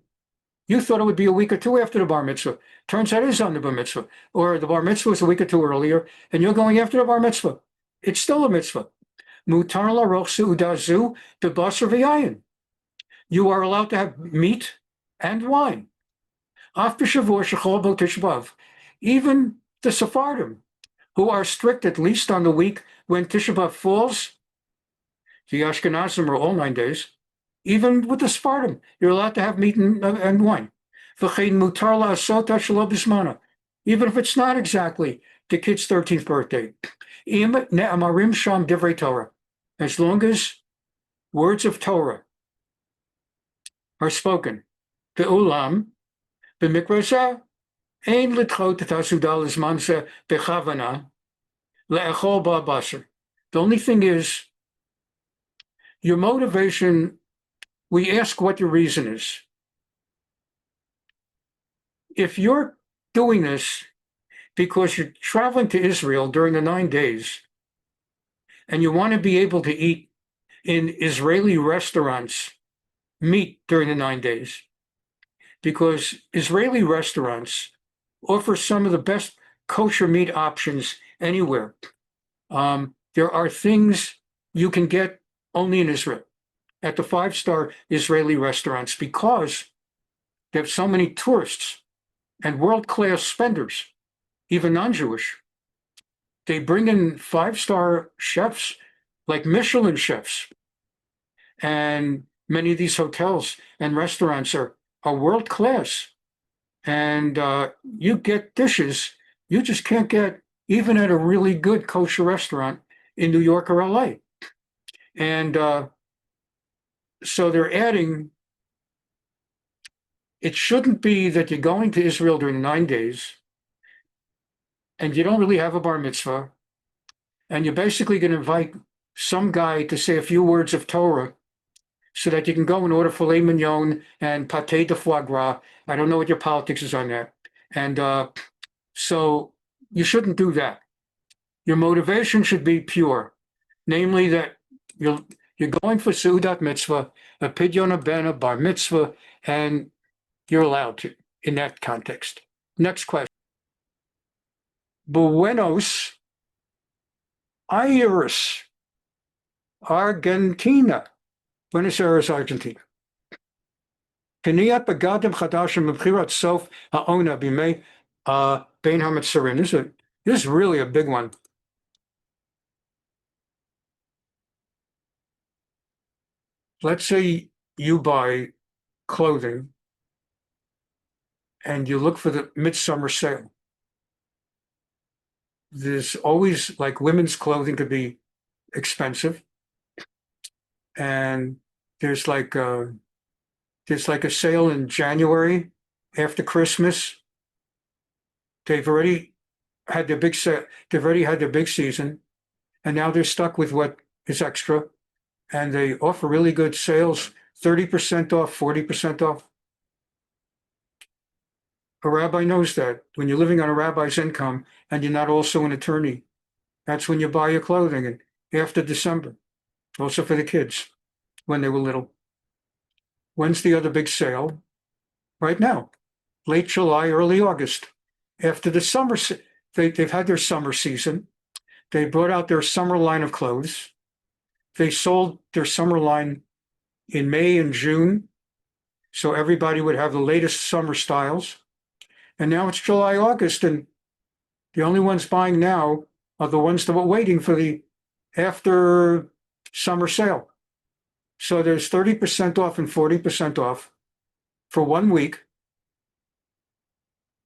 You thought it would be a week or two after the bar mitzvah. Turns out it is on the bar mitzvah. Or the bar mitzvah was a week or two earlier, and you're going after the bar mitzvah. It's still a mitzvah. Mutar laroch seudazu b'basar v'yayin. You are allowed to have meat and wine. Af b'shavua shechol bo Tisha B'Av. Even the Sephardim, who are strict at least on the week when Tisha B'Av falls. The Ashkenazim are all 9 days. Even with the Spartam, you're allowed to have meat and wine. Even if it's not exactly the kid's 13th birthday. As long as words of Torah are spoken. The only thing is, your motivation, we ask what your reason is. If you're doing this because you're traveling to Israel during the 9 days and you want to be able to eat in Israeli restaurants meat during the 9 days, because Israeli restaurants offer some of the best kosher meat options anywhere. There are things you can get only in Israel at the 5-star Israeli restaurants because they have so many tourists and world-class spenders, even non-Jewish. They bring in 5-star chefs, like Michelin chefs. And many of these hotels and restaurants are world-class. And you get dishes you just can't get even at a really good kosher restaurant in New York or LA. And so they're adding, it shouldn't be that you're going to Israel during 9 days and you don't really have a bar mitzvah, and you're basically going to invite some guy to say a few words of Torah so that you can go and order filet mignon and pâté de foie gras. I don't know what your politics is on that. And so you shouldn't do that. Your motivation should be pure, namely that you're going for Seudat mitzvah, a pidyon ben, a bar mitzvah, and you're allowed to in that context. Next question. Buenos Aires, Argentina. Buenos Aires, Argentina. Keniyat begadim chadashim b'chirat sof ha'ona b'mei Bein HaM'tzarim. This is really a big one. Let's say you buy clothing and you look for the midsummer sale. There's always, like, women's clothing could be expensive, and there's like a sale in January after Christmas. They've already had their big sale. They've already had their big season, and now they're stuck with what is extra, and they offer really good sales, 30% off, 40% off. A rabbi knows that when you're living on a rabbi's income and you're not also an attorney, that's when you buy your clothing. And after December, also for the kids when they were little. When's the other big sale? Right now, late July, early August. After the summer, they've had their summer season. They brought out their summer line of clothes. They sold their summer line in May and June, so everybody would have the latest summer styles. And now it's July, August, and the only ones buying now are the ones that were waiting for the after summer sale. So there's 30% off and 40% off for 1 week.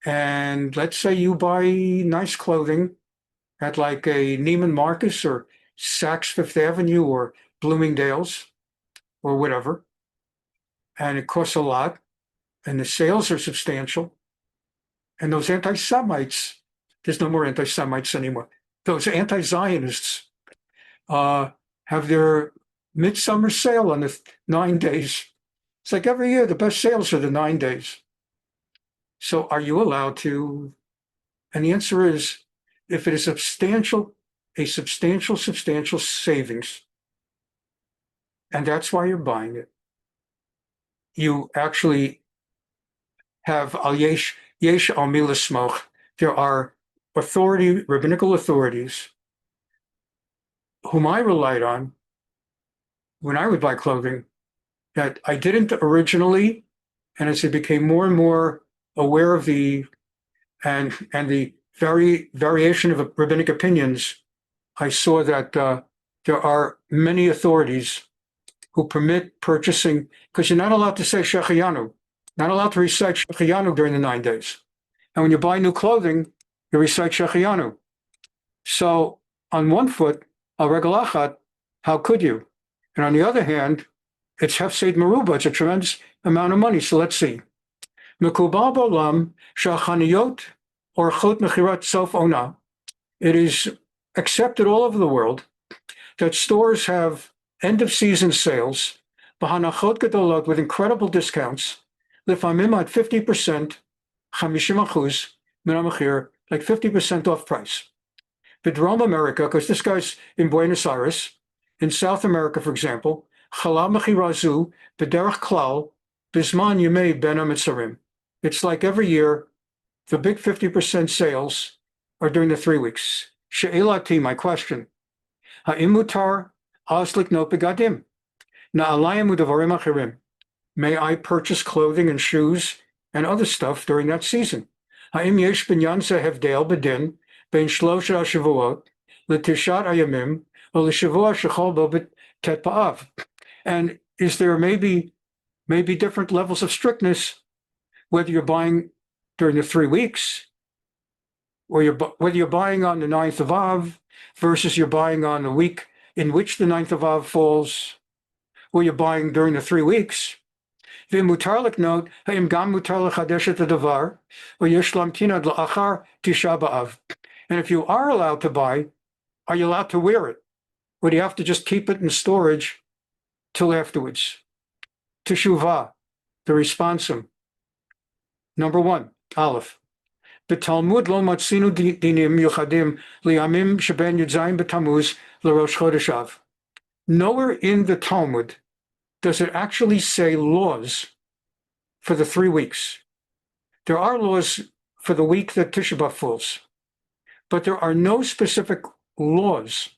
And let's say you buy nice clothing at like a Neiman Marcus or Saks Fifth Avenue or Bloomingdale's or whatever, and it costs a lot, and the sales are substantial. And those anti-Semites, there's no more anti-Semites anymore. Those anti-Zionists have their midsummer sale on the 9 days. It's like every year, the best sales are the 9 days. So are you allowed to? And the answer is, if it is substantial savings, and that's why you're buying it, you actually have al yesh al mi l'smoch. There are rabbinical authorities whom I relied on when I would buy clothing that I didn't originally, and as I became more and more aware of the variation of rabbinic opinions, I saw that there are many authorities who permit purchasing, because you're not allowed to say Shechayanu, not allowed to recite Shechayanu during the 9 days. And when you buy new clothing, you recite Shechayanu. So on one foot, al regel achat, how could you? And on the other hand, it's hefsed meruba. It's a tremendous amount of money. So let's see. Mekubal b'olam shachaniyot or chot mechirat sof ona. It is accepted all over the world that stores have end-of-season sales, b'hanachot gedolot, with incredible discounts, lifamim at 50%, 50% min hamachir, like 50% off price. B'Drom America, because this guy's in Buenos Aires, in South America, for example, chala mechirazu b'derech klal bizman yemei Bein HaM'tzarim. It's like every year, the big 50% sales are during the 3 weeks. She'elati, my question, ha'im mutar az liknot begadim na'alayim u'devarim achirim. May I purchase clothing and shoes and other stuff during that season? Ha'im yesh binyan ze hevdel bedin bein shlosha hashavuot l'tishat hayamim or l'shavua shechol bo b'tet b'av. And is there maybe different levels of strictness, whether you're buying during the 3 weeks, or whether you're buying on the 9th of Av versus you're buying on the week in which the 9th of Av falls, or you're buying during the 3 weeks? V'mutar leknot ha'im gam mutar lechadesh et hadavar or yesh lamtina l'achar Tisha B'Av. And if you are allowed to buy, are you allowed to wear it? Or do you have to just keep it in storage till afterwards? Teshuvah, the Responsa. Number 1, Aleph. The Talmud lo matzinu dinim yuchadim liyamim sheben yudzayin b'tamuz l'rosh chodesh Av. Nowhere in the Talmud does it actually say laws for the 3 weeks. There are laws for the week that Tisha B'Av falls, but there are no specific laws.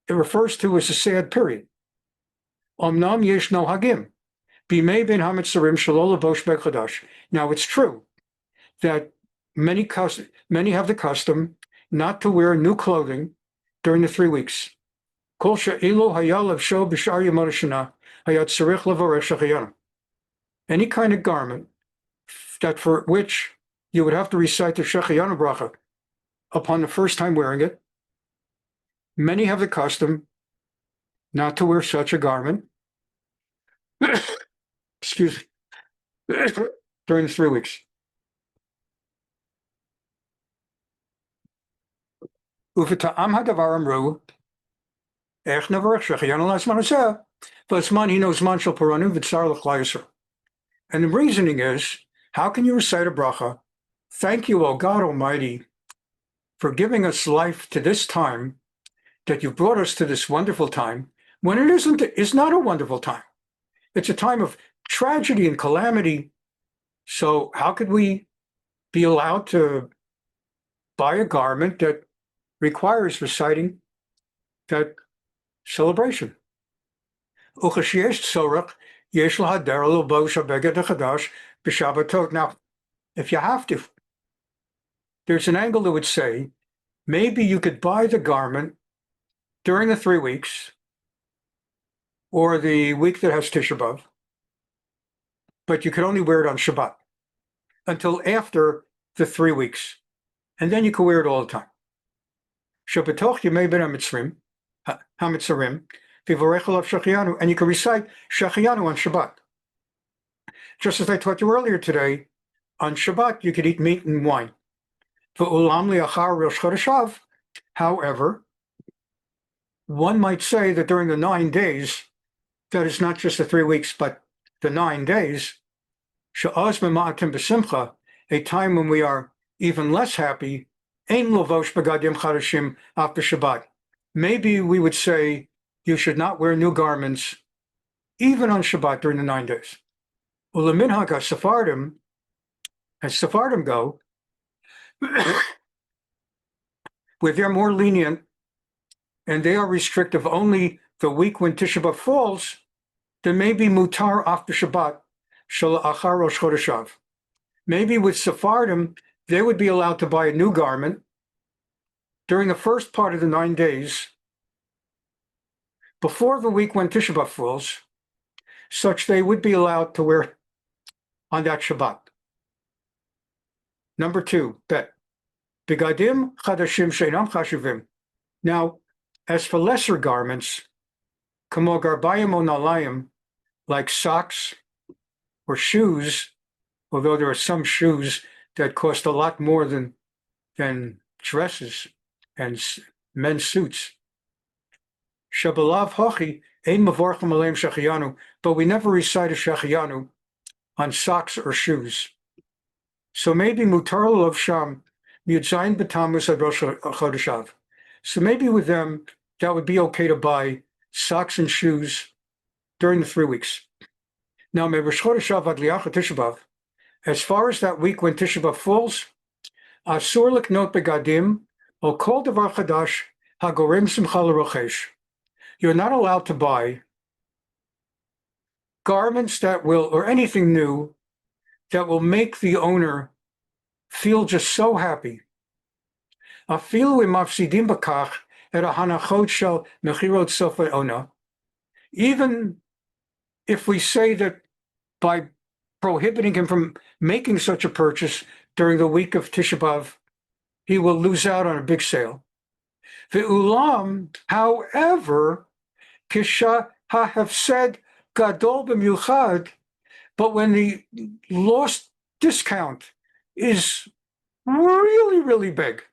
It refers to as a sad period. Omnam yesh no hagim. Bein HaM'tzarim shelo lebosh bechadash. Now it's true that many have the custom not to wear new clothing during the 3 weeks. Kol she'ilu haya levsho b'shar yemot hashana haya tzarich levarech shechayanu. Any kind of garment that for which you would have to recite the Shechayanu bracha upon the first time wearing it, many have the custom not to wear such a garment excuse me, during the 3 weeks. Uv'ta'am hadavar amru, ech nevarech shechayanu l'zman hazeh, v'zman hino zman shel paranu v'tzar l'chlal Yisrael. And the reasoning is, how can you recite a bracha? Thank you, O God Almighty, for giving us life to this time, that you've brought us to this wonderful time, when it's not a wonderful time. It's a time of tragedy and calamity. So how could we be allowed to buy a garment that requires reciting that celebration? Now, if you have to, there's an angle that would say, maybe you could buy the garment during the 3 weeks, or the week that has Tisha B'Av, but you could only wear it on Shabbat until after the 3 weeks, and then you can wear it all the time. Shabbatoch yemei Bein HaM'tzarim v'vorech alav Shechayanu, and you can recite Shechayanu on Shabbat. Just as I taught you earlier today, on Shabbat you could eat meat and wine. V'ulam li'achar Rosh Chodesh Av. However, one might say that during the 9 days, that is not just the 3 weeks, but the 9 days, she'az mema'atim b'simcha, a time when we are even less happy, ein lovosh begadim chadashim after Shabbat. Maybe we would say you should not wear new garments even on Shabbat during the 9 days. Uleminhag ha-Sephardim, as Sephardim go, where they're more lenient and they are restrictive only the week when Tisha B'Av falls, there may be mutar after Shabbat, shel achar Rosh Chodesh Av. Maybe with Sephardim, they would be allowed to buy a new garment during the first part of the 9 days before the week when Tisha B'Av falls, such they would be allowed to wear on that Shabbat. Number 2, bet. Bigadim chadashim sheinam chashuvim. Now, as for lesser garments, kamo garbayim o nalayim, like socks or shoes, although there are some shoes that cost a lot more than dresses and men's suits. Shabalav hochi ein mavorchim aleim shachiyanu, but we never recite a shachiyanu on socks or shoes. So maybe mutar lov sham Yudzayin b'Tammuz ad Rosh Chodesh Av. So maybe with them, that would be okay to buy socks and shoes during the 3 weeks. Now, Rosh Chodesh Av ad Liach Tisha B'Av, as far as that week when Tisha B'Av falls, asur leknot begadim or kol davar chadash hagorem simcha l'rochesh. You're not allowed to buy garments that will, or anything new, that will make the owner feel just so happy. Afilu im mafsidim bakach et hanachot shel mechirot sofa ona. Even if we say that by prohibiting him from making such a purchase during the week of Tisha B'Av, he will lose out on a big sale. Ve'ulam, however, kisha have said gadol b'miuchad, but when the lost discount is really, really big,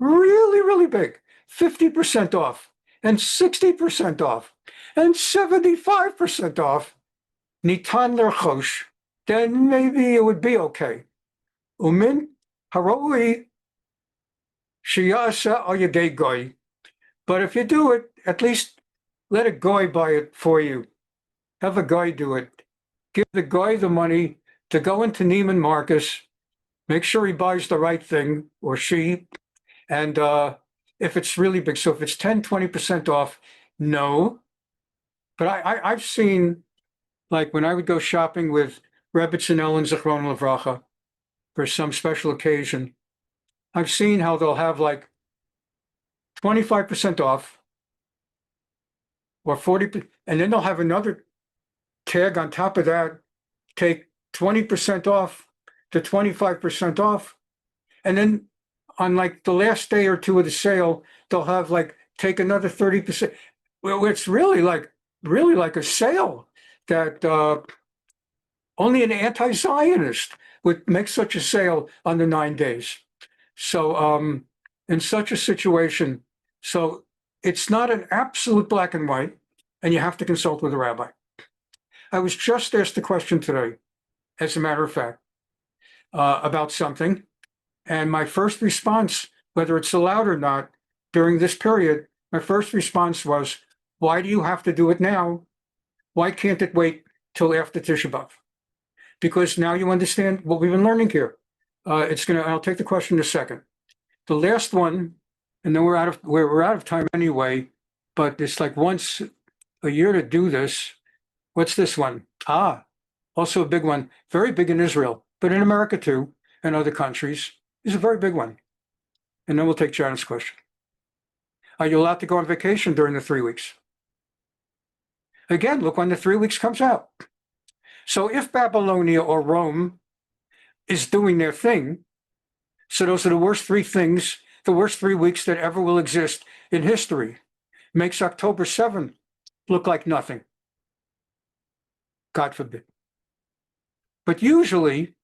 50% off, and 60% off, and 75% off, nitan lerchosh, then maybe it would be okay. Umin haroi sheyasa al yedei goy. But if you do it, at least let a goy buy it for you. Have a goy do it. Give the goy the money to go into Neiman Marcus. Make sure he buys the right thing, or she. And if it's really big, so if it's 10, 20% off, no. But I've seen, like when I would go shopping with Rabbi and Ellen Zichron Livracha for some special occasion, I've seen how they'll have like 25% off or 40%, and then they'll have another tag on top of that, take 20% off to 25% off. And then on like the last day or two of the sale, they'll have like take another 30%. Well, it's really like a sale that only an anti-Zionist would make such a sale on the 9 days. So in such a situation, so it's not an absolute black and white, and you have to consult with a rabbi. I was just asked the question today, as a matter of fact, about something. And my first response, whether it's allowed or not, during this period, my first response was, why do you have to do it now? Why can't it wait till after Tisha B'Av? Because now you understand what we've been learning here. I'll take the question in a second. The last one, and then we're out of time anyway, but it's like once a year to do this. What's this one? Also a big one, very big in Israel, but in America too, and other countries, is a very big one. And then we'll take Janet's question. Are you allowed to go on vacation during the 3 weeks? Again, look when the 3 weeks comes out. So if Babylonia or Rome is doing their thing, so those are the worst 3 things, the worst 3 weeks that ever will exist in history, makes October 7th look like nothing. God forbid. But usually,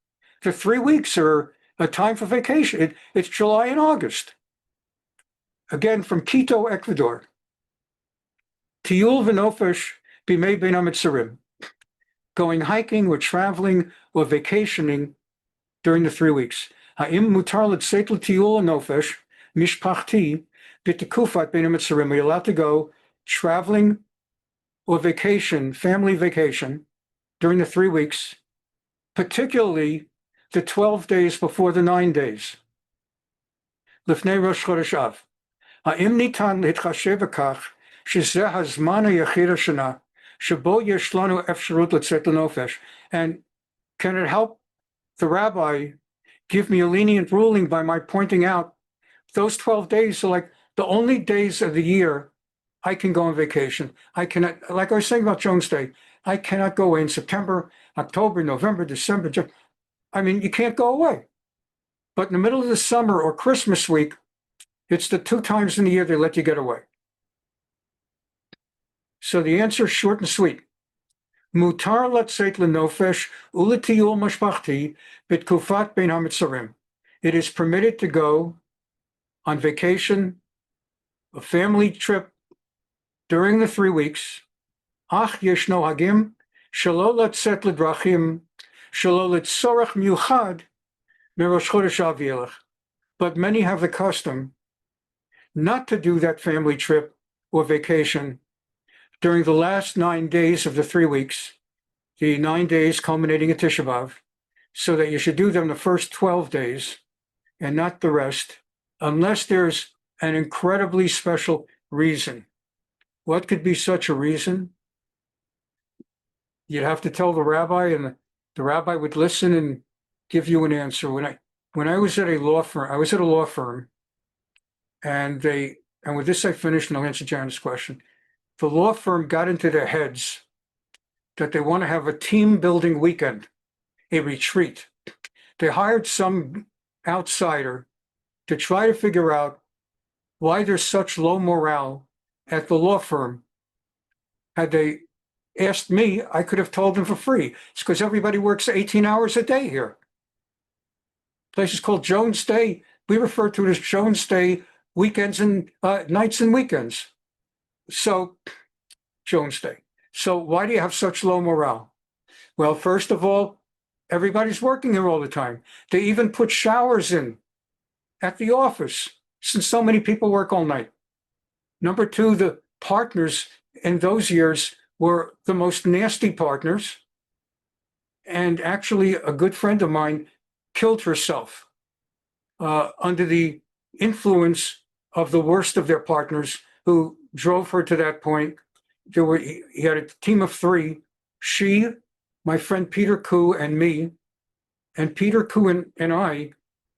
the 3 weeks are a time for vacation. It's July and August. Again, from Quito, Ecuador. Tiyul v'nofesh b'mei Bein HaM'tzarim. Going hiking or traveling or vacationing during the 3 weeks. Ha'im mutar l'tzeit l'tiyul v'nofesh mishpachti b'tekufat Bein HaM'tzarim. Are you allowed to go traveling or vacation, family vacation, during the 3 weeks, particularly the 12 days before the 9 days? Lifnei Rosh Chodesh Av. Ha'im nitan להתחשב בכך שזה הזמן היחיד השנה שבו יש לנו אפשרות לצאת לנופש. And can it help the rabbi give me a lenient ruling by my pointing out those 12 days are like the only days of the year I can go on vacation. I cannot, like I was saying about Jones Day, I cannot go away in September, October, November, December. I mean, you can't go away. But in the middle of the summer or Christmas week, it's the 2 times in the year they let you get away. So the answer is short and sweet. Mutar latzeit lenofesh uletiyul mashpachti bitkufat Bein HaM'tzarim. It is permitted to go on vacation, a family trip during the 3 weeks. Ach yeshno hagim shelo latzet ledrachim shelo letzorach miuchad merosh chodesh Av Yelech. But many have the custom not to do that family trip or vacation during the last 9 days of the 3 weeks, the 9 days culminating at Tisha B'Av, so that you should do them the first 12 days and not the rest, unless there's an incredibly special reason. What could be such a reason? You'd have to tell the rabbi, and the rabbi would listen and give you an answer. When I was at a law firm, and with this I finished, and I'll answer Janet's question. The law firm got into their heads that they want to have a team building weekend, a retreat. They hired some outsider to try to figure out why there's such low morale at the law firm. Had they asked me, I could have told them for free. It's because everybody works 18 hours a day here. The place is called Jones Day. We refer to it as Jones Day weekends and nights and weekends. So, Jones Day. So why do you have such low morale? Well, first of all, everybody's working here all the time. They even put showers in at the office, since so many people work all night. Number 2, the partners in those years were the most nasty partners. And actually, a good friend of mine killed herself under the influence of the worst of their partners who drove her to that point. He had a team of 3, she, my friend Peter Koo, and me. And Peter Koo and I,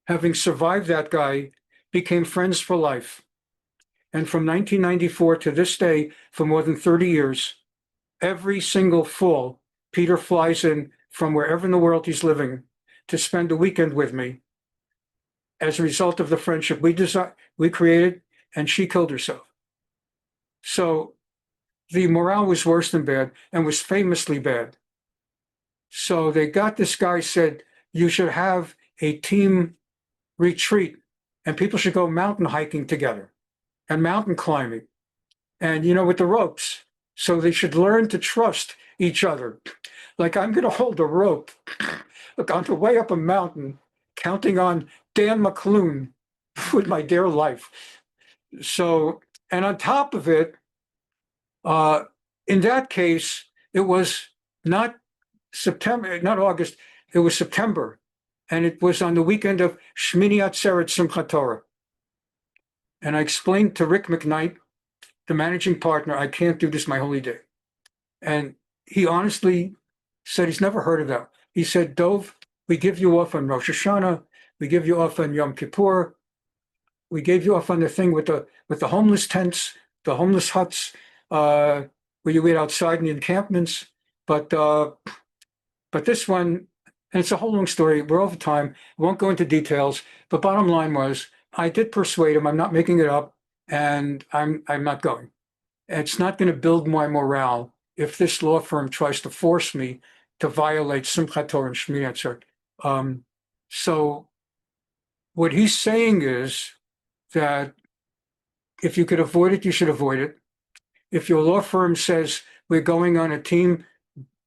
having survived that guy, became friends for life. And from 1994 to this day, for more than 30 years, every single fall, Peter flies in from wherever in the world he's living to spend a weekend with me as a result of the friendship we created, and she killed herself. So the morale was worse than bad, and was famously bad. So they got this guy, said, you should have a team retreat, and people should go mountain hiking together and mountain climbing, and, with the ropes. So they should learn to trust each other. Like, I'm going to hold a rope, look, on the way up a mountain, counting on Dan McClune with my dear life. So, and on top of it, in that case, it was not September, not August, it was September. And it was on the weekend of Shmini Atzeret Simchat Torah. And I explained to Rick McKnight, the managing partner, I can't do this my holy day. And he honestly said he's never heard of that. He said, Dov, we give you off on Rosh Hashanah, we give you off on Yom Kippur, we gave you off on the thing with the homeless tents, the homeless huts, where you eat outside in the encampments. But this one, and it's a whole long story, we're over time, I won't go into details, but bottom line was, I did persuade him, I'm not making it up, and I'm not going. It's not going to build my morale if this law firm tries to force me to violate Simchat Torah and Shmini Atzeret. So what he's saying is that if you could avoid it, you should avoid it. If your law firm says we're going on a team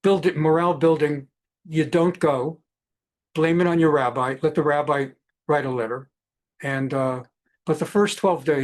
morale building, you don't go. Blame it on your rabbi. Let the rabbi write a letter. And but the first 12 days,